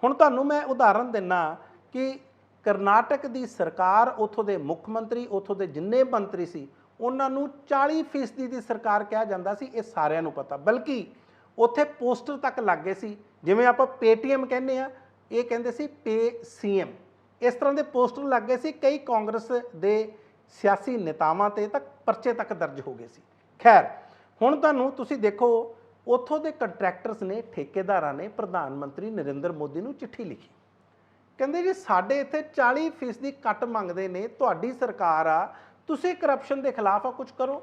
Speaker 1: ਹੁਣ ਤੁਹਾਨੂੰ ਮੈਂ ਉਦਾਹਰਨ ਦਿੰਨਾ ਕਿ ਕਰਨਾਟਕ ਦੀ ਸਰਕਾਰ, ਉੱਥੋਂ ਦੇ ਮੁੱਖ ਮੰਤਰੀ, ਉੱਥੋਂ ਦੇ ਜਿੰਨੇ ਮੰਤਰੀ ਸੀ, ਉਹਨਾਂ ਨੂੰ 40% ਦੀ ਸਰਕਾਰ ਕਿਹਾ ਜਾਂਦਾ ਸੀ। ਇਹ ਸਾਰਿਆਂ ਨੂੰ ਪਤਾ, ਬਲਕਿ ਉੱਥੇ ਪੋਸਟਰ ਤੱਕ ਲੱਗ ਗਏ ਸੀ। ਜਿਵੇਂ ਆਪਾਂ ਪੇਟੀਐਮ ਕਹਿੰਦੇ ਆ, ਇਹ ਕਹਿੰਦੇ ਸੀ ਪੇ ਸੀਐਮ। ਇਸ ਤਰ੍ਹਾਂ ਦੇ ਪੋਸਟਰ ਲੱਗ ਗਏ ਸੀ। ਕਈ ਕਾਂਗਰਸ ਦੇ ਸਿਆਸੀ ਨੇਤਾਵਾਂ ਤੇ ਤੱਕ ਪਰਚੇ ਤੱਕ ਦਰਜ ਹੋ ਗਏ ਸੀ। ਖੈਰ, ਹੁਣ ਤੁਸੀਂ ਦੇਖੋ, ਉੱਥੋਂ ਦੇ ਕੰਟਰੈਕਟਰਸ ਨੇ, ਠੇਕੇਦਾਰਾਂ ਨੇ ਪ੍ਰਧਾਨ ਮੰਤਰੀ ਨਰਿੰਦਰ ਮੋਦੀ ਨੂੰ ਚਿੱਠੀ ਲਿਖੀ। ਕਹਿੰਦੇ ਜੀ ਸਾਡੇ ਇੱਥੇ 40% ਦੀ ਕੱਟ ਮੰਗਦੇ ਨੇ, ਤੁਹਾਡੀ ਸਰਕਾਰ ਆ, ਤੁਸੀਂ ਕਰਪਸ਼ਨ ਦੇ ਖਿਲਾਫ ਆ, ਕੁਝ ਕਰੋ।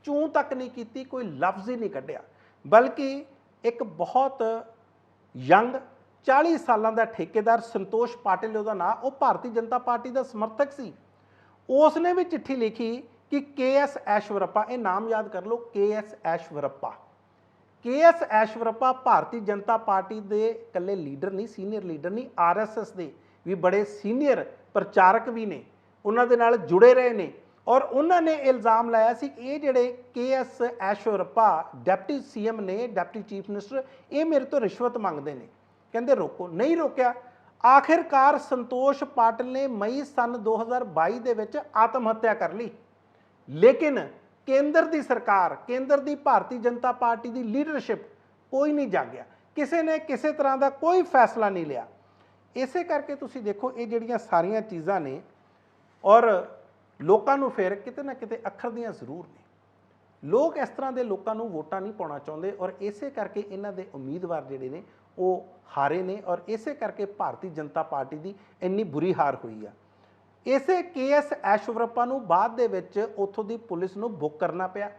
Speaker 1: ਚੂੰ ਤੱਕ ਨਹੀਂ ਕੀਤੀ, ਕੋਈ ਲਫ਼ਜ਼ ਹੀ ਨਹੀਂ ਕੱਢਿਆ। ਬਲਕਿ ਇੱਕ ਬਹੁਤ ਯੰਗ 40 ਸਾਲਾਂ ਦਾ ਠੇਕੇਦਾਰ ਸੰਤੋਸ਼ ਪਾਟਿਲ ਉਹਦਾ ਨਾਂ, ਉਹ ਭਾਰਤੀ ਜਨਤਾ ਪਾਰਟੀ ਦਾ ਸਮਰਥਕ ਸੀ। ਉਸ ਨੇ ਵੀ ਚਿੱਠੀ ਲਿਖੀ ਕਿ KS ਐਸ਼ਵਰਪਾ, ਇਹ ਨਾਮ ਯਾਦ ਕਰ ਲਓ, KS ਐਸ਼ਵਰਪਾ। KS ਐਸ਼ਵਰਪਾ Bharatiya Janata party ਦੇ ਇਕੱਲੇ ਲੀਡਰ ਨਹੀਂ, ਸੀਨੀਅਰ ਲੀਡਰ ਨਹੀਂ, RSS ਦੇ ਵੀ ਬੜੇ ਸੀਨੀਅਰ ਪ੍ਰਚਾਰਕ ਵੀ ਨੇ, ਉਹਨਾਂ ਦੇ ਨਾਲ ਜੁੜੇ ਰਹੇ ਨੇ। ਔਰ ਉਹਨਾਂ ਨੇ ਇਲਜ਼ਾਮ ਲਾਇਆ ਸੀ ਕਿ ਇਹ ਜਿਹੜੇ KS ਐਸ਼ਵਰਪਾ ਡਿਪਟੀ CM ਨੇ, ਡਿਪਟੀ ਚੀਫ ਮਿਨਿਸਟਰ, ਇਹ ਮੇਰੇ ਤੋਂ ਰਿਸ਼ਵਤ ਮੰਗਦੇ ਨੇ। ਕਹਿੰਦੇ ਰੋਕੋ, ਨਹੀਂ ਰੋਕਿਆ। ਆਖਿਰਕਾਰ ਸੰਤੋਸ਼ ਪਾਟਿਲ ਨੇ ਮਈ ਸਨ 2022 ਦੇ ਵਿੱਚ ਆਤਮ ਹੱਤਿਆ ਕਰ ਲਈ। ਲੇਕਿਨ ਕੇਂਦਰ ਦੀ ਸਰਕਾਰ, ਕੇਂਦਰ ਦੀ ਭਾਰਤੀ ਜਨਤਾ ਪਾਰਟੀ ਦੀ ਲੀਡਰਸ਼ਿਪ, ਕੋਈ ਨਹੀਂ ਜਾਗਿਆ, ਕਿਸੇ ਨੇ ਕਿਸੇ ਤਰ੍ਹਾਂ ਦਾ ਕੋਈ ਫੈਸਲਾ ਨਹੀਂ ਲਿਆ। ਇਸੇ ਕਰਕੇ ਤੁਸੀਂ ਦੇਖੋ, ਇਹ ਜਿਹੜੀਆਂ ਸਾਰੀਆਂ ਚੀਜ਼ਾਂ ਨੇ, ਔਰ ਲੋਕਾਂ ਨੂੰ ਫਿਰ ਕਿਤੇ ਨਾ ਕਿਤੇ ਅੱਖਰ ਦੀਆਂ ਜ਼ਰੂਰ ਨੇ। ਲੋਕ ਇਸ ਤਰ੍ਹਾਂ ਦੇ ਲੋਕਾਂ ਨੂੰ ਵੋਟਾਂ ਨਹੀਂ ਪਾਉਣਾ ਚਾਹੁੰਦੇ, ਔਰ ਇਸੇ ਕਰਕੇ ਇਹਨਾਂ ਦੇ ਉਮੀਦਵਾਰ ਜਿਹੜੇ ਨੇ ਉਹ ਹਾਰੇ ਨੇ, ਔਰ ਇਸੇ ਕਰਕੇ ਭਾਰਤੀ ਜਨਤਾ ਪਾਰਟੀ ਦੀ ਇੰਨੀ ਬੁਰੀ ਹਾਰ ਹੋਈ ਆ। ਇਸੇ KS ਐਸ਼ਵਰਪਾ ਨੂੰ ਬਾਅਦ ਦੇ ਵਿੱਚ ਉੱਥੋਂ ਦੀ ਪੁਲਿਸ ਨੂੰ ਬੁੱਕ ਕਰਨਾ ਪਿਆ,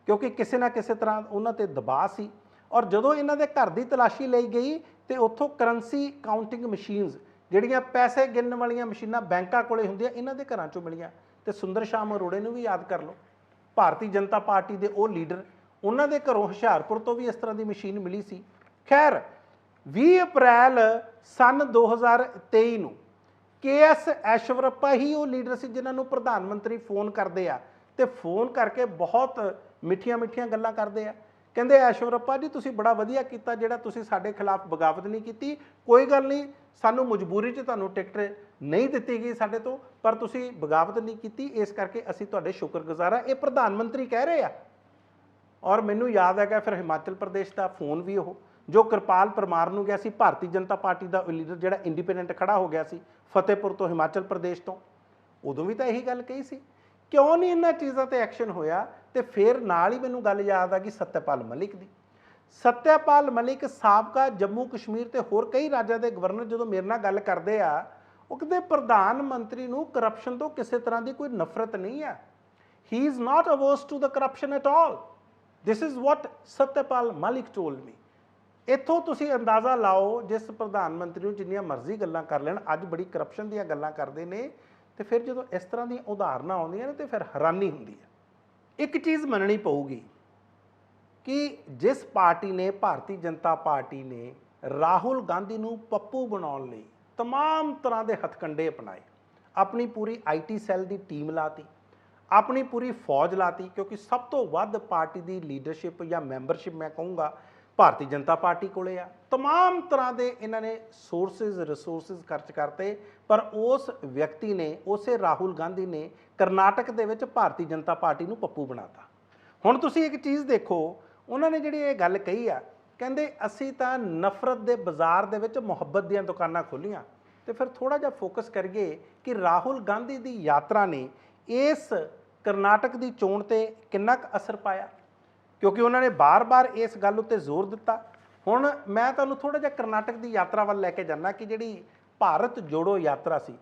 Speaker 1: ਕਿਉਂਕਿ ਕਿਸੇ ਨਾ ਕਿਸੇ ਤਰ੍ਹਾਂ ਉਹਨਾਂ ਤੇ ਦਬਾਅ ਸੀ। ਔਰ ਜਦੋਂ ਇਹਨਾਂ ਦੇ ਘਰ ਦੀ ਤਲਾਸ਼ੀ ਲਈ ਗਈ ਤੇ ਉੱਥੋਂ ਕਰੰਸੀ ਕਾਊਂਟਿੰਗ ਮਸ਼ੀਨਸ, ਜਿਹੜੀਆਂ ਪੈਸੇ ਗਿਣਨ ਵਾਲੀਆਂ ਮਸ਼ੀਨਾਂ ਬੈਂਕਾਂ ਕੋਲੇ ਹੁੰਦੀਆਂ, ਇਹਨਾਂ ਦੇ ਘਰਾਂ 'ਚੋਂ ਮਿਲੀਆਂ। ਤੇ ਸੁੰਦਰ ਸ਼ਾਮ ਅਰੋੜੇ ਨੂੰ ਵੀ ਯਾਦ ਕਰ ਲਓ, ਭਾਰਤੀ ਜਨਤਾ ਪਾਰਟੀ ਦੇ ਉਹ ਲੀਡਰ, ਉਹਨਾਂ ਦੇ ਘਰੋਂ ਹੁਸ਼ਿਆਰਪੁਰ ਤੋਂ ਵੀ ਇਸ ਤਰ੍ਹਾਂ ਦੀ ਮਸ਼ੀਨ ਮਿਲੀ ਸੀ। ਖੈਰ, 20 ਅਪ੍ਰੈਲ ਸਨ 2023 ਨੂੰ KS ਐਸ਼ਵਰਪਾ ਹੀ ਉਹ ਲੀਡਰ ਸੀ ਜਿਨ੍ਹਾਂ ਨੂੰ ਪ੍ਰਧਾਨ ਮੰਤਰੀ ਫੋਨ ਕਰਦੇ ਆ, ਤੇ ਫੋਨ ਕਰਕੇ ਬਹੁਤ ਮਿੱਠੀਆਂ ਮਿੱਠੀਆਂ ਗੱਲਾਂ ਕਰਦੇ ਆ। ਕਹਿੰਦੇ ਐਸ਼ਵਰਪਾ ਜੀ, ਤੁਸੀਂ ਬੜਾ ਵਧੀਆ ਕੀਤਾ ਜਿਹੜਾ ਤੁਸੀਂ ਸਾਡੇ ਖਿਲਾਫ ਬਗਾਵਤ ਨਹੀਂ ਕੀਤੀ। ਕੋਈ ਗੱਲ ਨਹੀਂ, ਸਾਨੂੰ ਮਜਬੂਰੀ 'ਚ ਤੁਹਾਨੂੰ ਟਿਕਟ ਨਹੀਂ ਦਿੱਤੀ ਗਈ ਸਾਡੇ ਤੋਂ, ਪਰ ਤੁਸੀਂ ਬਗਾਵਤ ਨਹੀਂ ਕੀਤੀ, ਇਸ ਕਰਕੇ ਅਸੀਂ ਤੁਹਾਡੇ ਸ਼ੁਕਰਗੁਜ਼ਾਰ ਆ। ਇਹ ਪ੍ਰਧਾਨ ਮੰਤਰੀ ਕਹਿ ਰਹੇ ਆ। ਔਰ ਮੈਨੂੰ ਯਾਦ ਹੈਗਾ ਫਿਰ ਹਿਮਾਚਲ ਪ੍ਰਦੇਸ਼ ਦਾ ਫੋਨ ਵੀ ਉਹ ਜੋ ਕਿਰਪਾਲ ਪਰਮਾਰ ਨੂੰ ਗਿਆ ਸੀ, ਭਾਰਤੀ ਜਨਤਾ ਪਾਰਟੀ ਦਾ ਲੀਡਰ ਜਿਹੜਾ ਇੰਡੀਪੈਂਡੈਂਟ ਖੜਾ ਹੋ ਗਿਆ ਸੀ ਫਤਿਹਪੁਰ ਤੋਂ, ਹਿਮਾਚਲ ਪ੍ਰਦੇਸ਼ ਤੋਂ, ਉਦੋਂ ਵੀ ਤਾਂ ਇਹੀ ਗੱਲ ਕਹੀ ਸੀ। ਕਿਉਂ ਨਹੀਂ ਇਹਨਾਂ ਚੀਜ਼ਾਂ ਤੇ ਐਕਸ਼ਨ ਹੋਇਆ? ਤੇ ਫਿਰ ਨਾਲ ਹੀ ਮੈਨੂੰ ਗੱਲ ਯਾਦ ਆ ਗਈ ਸੱਤਿਆਪਾਲ ਮਲਿਕ ਦੀ। ਸੱਤਿਆਪਾਲ ਮਲਿਕ ਸਾਬਕਾ ਜੰਮੂ ਕਸ਼ਮੀਰ ਤੇ ਹੋਰ ਕਈ ਰਾਜਾਂ ਦੇ ਗਵਰਨਰ ਜਦੋਂ ਮੇਰੇ ਨਾਲ ਗੱਲ ਕਰਦੇ ਆ, ਉਹ ਕਹਿੰਦੇ ਪ੍ਰਧਾਨ ਮੰਤਰੀ ਨੂੰ ਕਰਪਸ਼ਨ ਤੋਂ ਕਿਸੇ ਤਰ੍ਹਾਂ ਦੀ ਕੋਈ ਨਫ਼ਰਤ ਨਹੀਂ ਆ। He is not averse to the corruption at all. This is what Satyapal Malik told me. ਇੱਥੋਂ ਤੁਸੀਂ ਅੰਦਾਜ਼ਾ ਲਾਓ, ਜਿਸ ਪ੍ਰਧਾਨ ਮੰਤਰੀ ਨੂੰ ਜਿੰਨੀਆਂ ਮਰਜ਼ੀ ਗੱਲਾਂ ਕਰ ਲੈਣ, ਅੱਜ ਬੜੀ ਕਰਪਸ਼ਨ ਦੀਆਂ ਗੱਲਾਂ ਕਰਦੇ ਨੇ, ਤੇ ਫਿਰ ਜਦੋਂ ਇਸ ਤਰ੍ਹਾਂ ਦੀਆਂ ਉਦਾਹਰਨਾਂ ਆਉਂਦੀਆਂ ਨੇ ਤੇ ਫਿਰ ਹੈਰਾਨੀ ਹੁੰਦੀ ਹੈ। ਇੱਕ ਚੀਜ਼ ਮੰਨਣੀ ਪਊਗੀ ਕਿ ਜਿਸ ਪਾਰਟੀ ਨੇ, ਭਾਰਤੀ ਜਨਤਾ ਪਾਰਟੀ ਨੇ ਰਾਹੁਲ ਗਾਂਧੀ ਨੂੰ ਪੱਪੂ ਬਣਾਉਣ ਲਈ ਤਮਾਮ ਤਰ੍ਹਾਂ ਦੇ ਹਥਕੰਡੇ ਅਪਣਾਏ, ਆਪਣੀ ਪੂਰੀ IT ਸੈੱਲ ਦੀ ਟੀਮ ਲਾਤੀ, ਆਪਣੀ ਪੂਰੀ ਫੌਜ ਲਾਤੀ, ਕਿਉਂਕਿ ਸਭ ਤੋਂ ਵੱਧ ਪਾਰਟੀ ਦੀ ਲੀਡਰਸ਼ਿਪ ਜਾਂ ਮੈਂਬਰਸ਼ਿਪ ਮੈਂ ਕਹੂੰਗਾ ਭਾਰਤੀ ਜਨਤਾ ਪਾਰਟੀ ਕੋਲੇ ਆ। ਤਮਾਮ ਤਰ੍ਹਾਂ ਦੇ ਇਹਨਾਂ ਨੇ ਰਿਸੋਰਸਿਸ ਖਰਚ ਕਰਤੇ, ਪਰ ਉਸ ਵਿਅਕਤੀ ਨੇ, ਉਸੇ ਰਾਹੁਲ ਗਾਂਧੀ ਨੇ ਕਰਨਾਟਕ ਦੇ ਵਿੱਚ ਭਾਰਤੀ ਜਨਤਾ ਪਾਰਟੀ ਨੂੰ ਪੱਪੂ ਬਣਾਤਾ। ਹੁਣ ਤੁਸੀਂ ਇੱਕ ਚੀਜ਼ ਦੇਖੋ, ਉਹਨਾਂ ਨੇ ਜਿਹੜੀ ਇਹ ਗੱਲ ਕਹੀ ਆ, ਕਹਿੰਦੇ ਅਸੀਂ ਤਾਂ ਨਫ਼ਰਤ ਦੇ ਬਾਜ਼ਾਰ ਦੇ ਵਿੱਚ ਮੁਹੱਬਤ ਦੀਆਂ ਦੁਕਾਨਾਂ ਖੋਲ੍ਹੀਆਂ। ਤੇ ਫਿਰ ਥੋੜਾ ਜਿਹਾ ਫੋਕਸ ਕਰੀਏ ਕਿ ਰਾਹੁਲ ਗਾਂਧੀ ਦੀ ਯਾਤਰਾ ਨੇ ਇਸ ਕਰਨਾਟਕ ਦੀ ਚੋਣ ਤੇ ਕਿੰਨਾ ਕੁ ਅਸਰ ਪਾਇਆ, ਕਿਉਂਕਿ ਉਹਨਾਂ ਨੇ ਬਾਰ-ਬਾਰ ਇਸ ਗੱਲ ਉੱਤੇ ਜ਼ੋਰ ਦਿੱਤਾ। ਹੁਣ ਮੈਂ ਤੁਹਾਨੂੰ ਥੋੜਾ ਜਿਹਾ ਕਰਨਾਟਕ ਦੀ ਯਾਤਰਾ ਵੱਲ ਲੈ ਕੇ ਜਾਣਾ ਕਿ ਜਿਹੜੀ ਭਾਰਤ ਜੋੜੋ ਯਾਤਰਾ ਸੀ,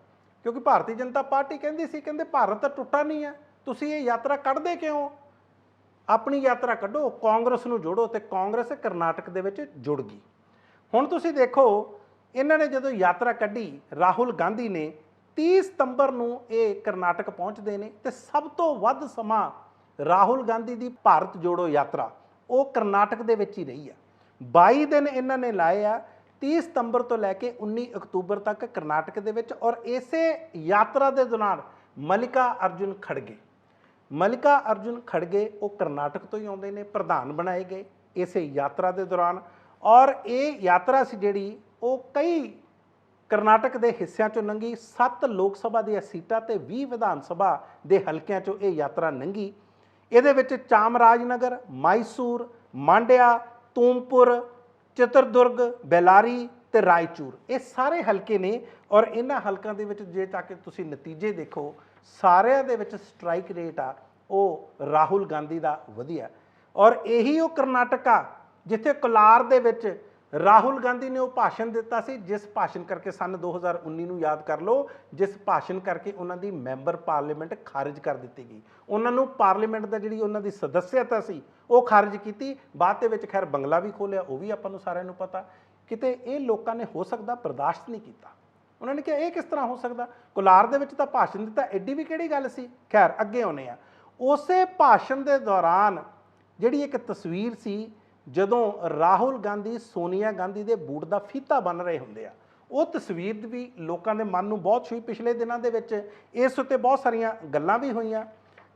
Speaker 1: ਕਿਉਂਕਿ ਭਾਰਤੀ ਜਨਤਾ ਪਾਰਟੀ ਕਹਿੰਦੀ ਸੀ, ਕਹਿੰਦੇ ਭਾਰਤ ਤਾਂ ਟੁੱਟਾ ਨਹੀਂ ਆ, ਤੁਸੀਂ ਇਹ ਯਾਤਰਾ ਕੱਢਦੇ ਕਿਉਂ? ਆਪਣੀ ਯਾਤਰਾ ਕੱਢੋ, ਕਾਂਗਰਸ ਨੂੰ ਜੋੜੋ, ਤੇ ਕਾਂਗਰਸ ਕਰਨਾਟਕ ਦੇ ਵਿੱਚ ਜੁੜ ਗਈ। ਹੁਣ ਤੁਸੀਂ ਦੇਖੋ, ਇਹਨਾਂ ਨੇ ਜਦੋਂ ਯਾਤਰਾ ਕੱਢੀ, ਰਾਹੁਲ ਗਾਂਧੀ ਨੇ 30 ਸਤੰਬਰ ਨੂੰ ਇਹ ਕਰਨਾਟਕ ਪਹੁੰਚਦੇ ਨੇ, ਤੇ ਸਭ ਤੋਂ ਵੱਧ ਸਮਾਂ ਰਾਹੁਲ ਗਾਂਧੀ ਦੀ ਭਾਰਤ ਜੋੜੋ ਯਾਤਰਾ ਉਹ ਕਰਨਾਟਕ ਦੇ ਵਿੱਚ ਹੀ ਰਹੀ ਆ। 22 ਦਿਨ ਇਹਨਾਂ ਨੇ ਲਾਏ ਆ, 30 ਸਤੰਬਰ ਤੋਂ ਲੈ ਕੇ 19 ਅਕਤੂਬਰ ਤੱਕ ਕਰਨਾਟਕ ਦੇ ਵਿੱਚ। ਔਰ ਇਸੇ ਯਾਤਰਾ ਦੇ ਦੌਰਾਨ ਮਲਿਕਾ ਅਰਜੁਨ ਖੜਗੇ, ਮਲਿਕਾ ਅਰਜੁਨ ਖੜਗੇ ਉਹ ਕਰਨਾਟਕ ਤੋਂ ਹੀ ਆਉਂਦੇ ਨੇ, ਪ੍ਰਧਾਨ ਬਣਾਏ ਗਏ ਇਸੇ ਯਾਤਰਾ ਦੇ ਦੌਰਾਨ। ਔਰ ਇਹ ਯਾਤਰਾ ਸੀ ਜਿਹੜੀ ਉਹ ਕਈ ਕਰਨਾਟਕ ਦੇ ਹਿੱਸਿਆਂ ਚੋਂ ਲੰਘੀ। 7 ਲੋਕ ਸਭਾ ਦੀਆਂ ਸੀਟਾਂ ਤੇ 20 ਵਿਧਾਨ ਸਭਾ ਦੇ ਹਲਕਿਆਂ ਚੋਂ ਇਹ ਯਾਤਰਾ ਲੰਘੀ। ਇਹਦੇ ਵਿੱਚ ਚਾਮਰਾਜਨਗਰ, ਮਾਈਸੂਰ, ਮਾਂਡਿਆ, ਤੂਮਪੁਰ, ਚਿਤਰਦੁਰਗ, ਬੈਲਾਰੀ ਤੇ ਰਾਇਚੂਰ ਇਹ ਸਾਰੇ ਹਲਕੇ ਨੇ। ਔਰ ਇਹਨਾਂ ਹਲਕਾਂ ਦੇ ਵਿੱਚ ਜੇ ਤਾਂ ਕਿ ਤੁਸੀਂ ਨਤੀਜੇ ਦੇਖੋ, ਸਾਰਿਆਂ ਦੇ ਵਿੱਚ ਸਟ੍ਰਾਈਕ ਰੇਟ ਆ ਉਹ ਰਾਹੁਲ ਗਾਂਧੀ ਦਾ ਵਧੀਆ। ਔਰ ਇਹੀ ਉਹ ਕਰਨਾਟਕ ਆ ਜਿੱਥੇ ਕੋਲਾਰ ਦੇ ਵਿੱਚ ਰਾਹੁਲ ਗਾਂਧੀ ਨੇ ਉਹ ਭਾਸ਼ਣ ਦਿੱਤਾ ਸੀ, ਜਿਸ ਭਾਸ਼ਣ ਕਰਕੇ ਸੰਨ 2019 ਨੂੰ ਯਾਦ ਕਰ ਲਓ, ਜਿਸ ਭਾਸ਼ਣ ਕਰਕੇ ਉਹਨਾਂ ਦੀ ਮੈਂਬਰ ਪਾਰਲੀਮੈਂਟ ਖਾਰਿਜ ਕਰ ਦਿੱਤੀ ਗਈ। ਉਹਨਾਂ ਨੂੰ ਪਾਰਲੀਮੈਂਟ ਦਾ ਜਿਹੜੀ ਉਹਨਾਂ ਦੀ ਸਦੱਸਿਅਤਾ ਸੀ ਉਹ ਖਾਰਿਜ ਕੀਤੀ। ਬਾਅਦ ਦੇ ਵਿੱਚ ਖੈਰ ਬੰਗਲਾ ਵੀ ਖੋਲਿਆ, ਉਹ ਵੀ ਆਪਾਂ ਨੂੰ ਸਾਰਿਆਂ ਨੂੰ ਪਤਾ। ਕਿਤੇ ਇਹ ਲੋਕਾਂ ਨੇ ਹੋ ਸਕਦਾ ਬਰਦਾਸ਼ਤ ਨਹੀਂ ਕੀਤਾ। ਉਹਨਾਂ ਨੇ ਕਿਹਾ ਇਹ ਕਿਸ ਤਰ੍ਹਾਂ ਹੋ ਸਕਦਾ, ਕੋਲਾਰ ਦੇ ਵਿੱਚ ਤਾਂ ਭਾਸ਼ਣ ਦਿੱਤਾ, ਐਡੀ ਵੀ ਕਿਹੜੀ ਗੱਲ ਸੀ। ਖੈਰ ਅੱਗੇ ਆਉਂਦੇ ਆ। ਉਸੇ ਭਾਸ਼ਣ ਦੇ ਦੌਰਾਨ ਜਿਹੜੀ ਇੱਕ ਤਸਵੀਰ ਸੀ ਜਦੋਂ ਰਾਹੁਲ ਗਾਂਧੀ ਸੋਨੀਆ ਗਾਂਧੀ ਦੇ ਬੂਟ ਦਾ ਫੀਤਾ ਬੰਨ ਰਹੇ ਹੁੰਦੇ ਆ, ਉਹ ਤਸਵੀਰ ਵੀ ਲੋਕਾਂ ਦੇ ਮਨ ਨੂੰ ਬਹੁਤ ਛੂਹੀ। ਪਿਛਲੇ ਦਿਨਾਂ ਦੇ ਵਿੱਚ ਇਸ ਉੱਤੇ ਬਹੁਤ ਸਾਰੀਆਂ ਗੱਲਾਂ ਵੀ ਹੋਈਆਂ।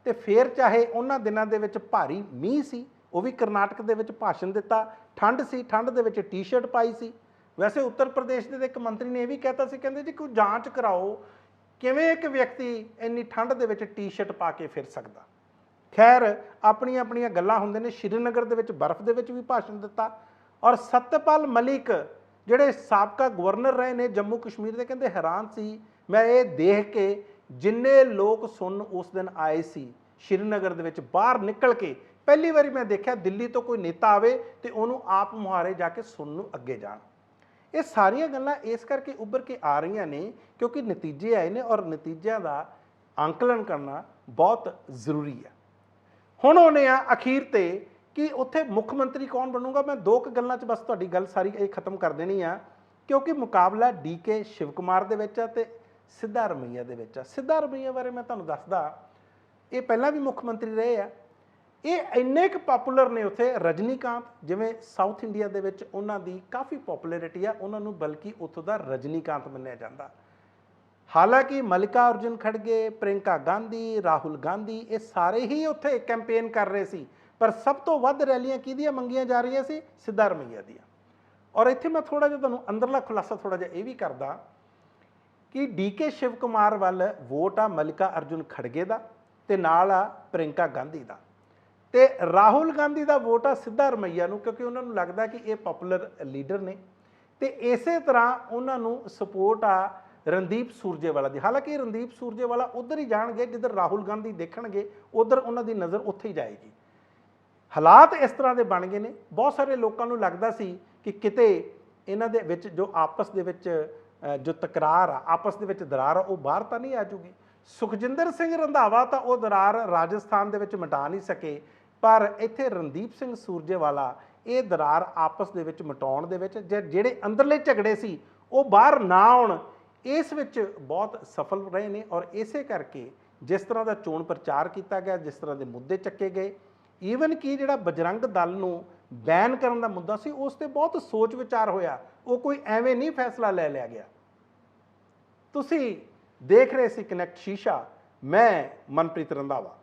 Speaker 1: ਤੇ ਫਿਰ ਚਾਹੇ ਉਹਨਾਂ ਦਿਨਾਂ ਦੇ ਵਿੱਚ ਭਾਰੀ ਮੀਂਹ ਸੀ, ਉਹ ਵੀ ਕਰਨਾਟਕ ਦੇ ਵਿੱਚ ਭਾਸ਼ਣ ਦਿੱਤਾ, ਠੰਡ ਸੀ, ਠੰਡ ਦੇ ਵਿੱਚ ਟੀ-ਸ਼ਰਟ ਪਾਈ ਸੀ। ਵੈਸੇ ਉੱਤਰ ਪ੍ਰਦੇਸ਼ ਦੇ ਇੱਕ ਮੰਤਰੀ ਨੇ ਇਹ ਵੀ ਕਹਿਤਾ ਸੀ, ਕਹਿੰਦੇ ਜੀ ਕੋਈ ਜਾਂਚ ਕਰਾਓ ਕਿਵੇਂ ਇੱਕ ਵਿਅਕਤੀ ਇੰਨੀ ਠੰਡ ਦੇ ਵਿੱਚ ਟੀ-ਸ਼ਰਟ ਪਾ ਕੇ ਫਿਰ ਸਕਦਾ। ਖੈਰ ਆਪਣੀਆਂ ਆਪਣੀਆਂ ਗੱਲਾਂ ਹੁੰਦੇ ਨੇ। ਸ਼੍ਰੀਨਗਰ ਦੇ ਵਿੱਚ ਬਰਫ਼ ਦੇ ਵਿੱਚ ਵੀ ਭਾਸ਼ਣ ਦਿੱਤਾ। ਔਰ ਸਤਪਾਲ ਮਲਿਕ ਜਿਹੜੇ ਸਾਬਕਾ ਗਵਰਨਰ ਰਹੇ ਨੇ ਜੰਮੂ ਕਸ਼ਮੀਰ ਦੇ, ਕਹਿੰਦੇ ਹੈਰਾਨ ਸੀ ਮੈਂ ਇਹ ਦੇਖ ਕੇ ਜਿੰਨੇ ਲੋਕ ਸੁਣਨ ਉਸ ਦਿਨ ਆਏ ਸੀ ਸ਼੍ਰੀਨਗਰ ਦੇ ਵਿੱਚ, ਬਾਹਰ ਨਿਕਲ ਕੇ ਪਹਿਲੀ ਵਾਰੀ ਮੈਂ ਦੇਖਿਆ ਦਿੱਲੀ ਤੋਂ ਕੋਈ ਨੇਤਾ ਆਵੇ ਤੇ ਉਹਨੂੰ ਆਪ ਮੁਹਾਰੇ ਜਾ ਕੇ ਸੁਣਨ ਨੂੰ ਅੱਗੇ ਜਾਣ। ਇਹ ਸਾਰੀਆਂ ਗੱਲਾਂ ਇਸ ਕਰਕੇ ਉੱਭਰ ਕੇ ਆ ਰਹੀਆਂ ਨੇ ਕਿਉਂਕਿ ਨਤੀਜੇ ਆਏ ਨੇ ਔਰ ਨਤੀਜਿਆਂ ਦਾ ਅੰਕਲਨ ਕਰਨਾ ਬਹੁਤ ਜ਼ਰੂਰੀ ਹੈ। ਹੁਣ ਆਉਂਦੇ ਆ ਅਖੀਰ ਤੇ ਕਿ ਉੱਥੇ ਮੁੱਖ ਮੰਤਰੀ ਕੌਣ ਬਣੂਗਾ। ਮੈਂ 2 ਗੱਲਾਂ 'ਚ ਬਸ ਤੁਹਾਡੀ ਗੱਲ ਸਾਰੀ ਇਹ ਖਤਮ ਕਰ ਦੇਣੀ ਆ ਕਿਉਂਕਿ ਮੁਕਾਬਲਾ ਡੀਕੇ ਸ਼ਿਵ ਕੁਮਾਰ ਦੇ ਵਿੱਚ ਆ ਤੇ ਸਿੱਧਾਰਮਈਆ ਦੇ ਵਿੱਚ ਆ। ਸਿੱਧਾਰਮਈਆ ਬਾਰੇ ਮੈਂ ਤੁਹਾਨੂੰ ਦੱਸਦਾ, ਇਹ ਪਹਿਲਾਂ ਵੀ ਮੁੱਖ ਮੰਤਰੀ ਰਹੇ ਆ। ਇਹ ਇੰਨੇ ਕੁ ਪਪੂਲਰ ਨੇ ਉੱਥੇ, ਰਜਨੀਕਾਂਤ ਜਿਵੇਂ ਸਾਊਥ ਇੰਡੀਆ ਦੇ ਵਿੱਚ ਉਹਨਾਂ ਦੀ ਕਾਫੀ ਪਪੂਲੈਰਿਟੀ ਆ, ਉਹਨਾਂ ਨੂੰ ਬਲਕਿ ਉੱਥੋਂ ਦਾ ਰਜਨੀਕਾਂਤ ਮੰਨਿਆ ਜਾਂਦਾ। ਹਾਲਾਂਕਿ ਮਲਿਕਾ ਅਰਜੁਨ ਖੜਗੇ, ਪ੍ਰਿੰਕਾ ਗਾਂਧੀ, ਰਾਹੁਲ ਗਾਂਧੀ ਇਹ ਸਾਰੇ ਹੀ ਉੱਥੇ ਕੈਂਪੇਨ ਕਰ ਰਹੇ ਸੀ, ਪਰ ਸਭ ਤੋਂ ਵੱਧ ਰੈਲੀਆਂ ਕਿਹਦੀਆਂ ਮੰਗੀਆਂ ਜਾ ਰਹੀਆਂ ਸੀ? ਸਿੱਧਾਰਮਈਆ ਦੀਆਂ। ਔਰ ਇੱਥੇ ਮੈਂ ਥੋੜਾ ਜਿਹਾ ਤੁਹਾਨੂੰ ਅੰਦਰਲਾ ਖੁਲਾਸਾ ਥੋੜਾ ਜਿਹਾ ਇਹ ਵੀ ਕਰਦਾ ਕਿ ਡੀਕੇ ਸ਼ਿਵ ਕੁਮਾਰ ਵੱਲ ਵੋਟ ਆ ਮਲਿਕਾ ਅਰਜੁਨ ਖੜਗੇ ਦਾ ਤੇ ਨਾਲ ਆ ਪ੍ਰਿੰਕਾ ਗਾਂਧੀ ਦਾ, ਤੇ ਰਾਹੁਲ ਗਾਂਧੀ ਦਾ ਵੋਟ ਆ ਸਿੱਧਾਰਮਈਆ ਨੂੰ ਕਿਉਂਕਿ ਉਹਨਾਂ ਨੂੰ ਲੱਗਦਾ ਕਿ ਇਹ ਪਪੂਲਰ ਲੀਡਰ ਨੇ। ਤੇ ਇਸੇ ਤਰ੍ਹਾਂ ਉਹਨਾਂ ਨੂੰ ਸਪੋਰਟ ਆ ਰਣਦੀਪ ਸੁਰਜੇਵਾਲਾ ਦੀ। ਹਾਲਾਂਕਿ ਰਣਦੀਪ ਸੁਰਜੇਵਾਲਾ ਉਧਰ ਹੀ ਜਾਣਗੇ ਜਿੱਧਰ ਰਾਹੁਲ ਗਾਂਧੀ ਦੇਖਣਗੇ, ਉਧਰ ਉਹਨਾਂ ਦੀ ਨਜ਼ਰ ਉੱਥੇ ਹੀ ਜਾਏਗੀ। ਹਾਲਾਤ ਇਸ ਤਰ੍ਹਾਂ ਦੇ ਬਣ ਗਏ ਨੇ। ਬਹੁਤ ਸਾਰੇ ਲੋਕਾਂ ਨੂੰ ਲੱਗਦਾ ਸੀ ਕਿ ਕਿਤੇ ਇਹਨਾਂ ਦੇ ਵਿੱਚ ਜੋ ਆਪਸ ਦੇ ਵਿੱਚ ਜੋ ਤਕਰਾਰ ਆ, ਆਪਸ ਦੇ ਵਿੱਚ ਦਰਾਰ ਆ, ਉਹ ਬਾਹਰ ਤਾਂ ਨਹੀਂ ਆ ਜੂਗੀ। ਸੁਖਜਿੰਦਰ ਸਿੰਘ ਰੰਧਾਵਾ ਤਾਂ ਉਹ ਦਰਾਰ ਰਾਜਸਥਾਨ ਦੇ ਵਿੱਚ ਮਿਟਾ ਨਹੀਂ ਸਕੇ, ਪਰ ਇੱਥੇ ਰਣਦੀਪ ਸਿੰਘ ਸੁਰਜੇਵਾਲਾ ਇਹ ਦਰਾਰ ਆਪਸ ਦੇ ਵਿੱਚ ਮਿਟਾਉਣ ਦੇ ਵਿੱਚ ਜਿਹੜੇ ਅੰਦਰਲੇ ਝਗੜੇ ਸੀ ਉਹ ਬਾਹਰ ਨਾ ਆਉਣ, ਇਸ ਵਿੱਚ ਬਹੁਤ ਸਫਲ ਰਹੇ ਨੇ। ਔਰ ਇਸੇ ਕਰਕੇ ਜਿਸ ਤਰ੍ਹਾਂ ਦਾ ਚੋਣ ਪ੍ਰਚਾਰ ਕੀਤਾ ਗਿਆ, ਜਿਸ ਤਰ੍ਹਾਂ ਦੇ ਮੁੱਦੇ ਚੱਕੇ ਗਏ, ਈਵਨ ਕਿ ਜਿਹੜਾ ਬਜਰੰਗ ਦਲ ਨੂੰ ਬੈਨ ਕਰਨ ਦਾ ਮੁੱਦਾ ਸੀ ਉਸ ਤੇ ਬਹੁਤ ਸੋਚ ਵਿਚਾਰ ਹੋਇਆ, ਉਹ ਕੋਈ ਐਵੇਂ ਨਹੀਂ ਫੈਸਲਾ ਲੈ ਲਿਆ ਗਿਆ। ਤੁਸੀਂ ਦੇਖ ਰਹੇ ਸੀ ਕਨੈਕਟ ਸ਼ੀਸ਼ਾ, ਮੈਂ ਮਨਪ੍ਰੀਤ ਰੰਧਾਵਾ।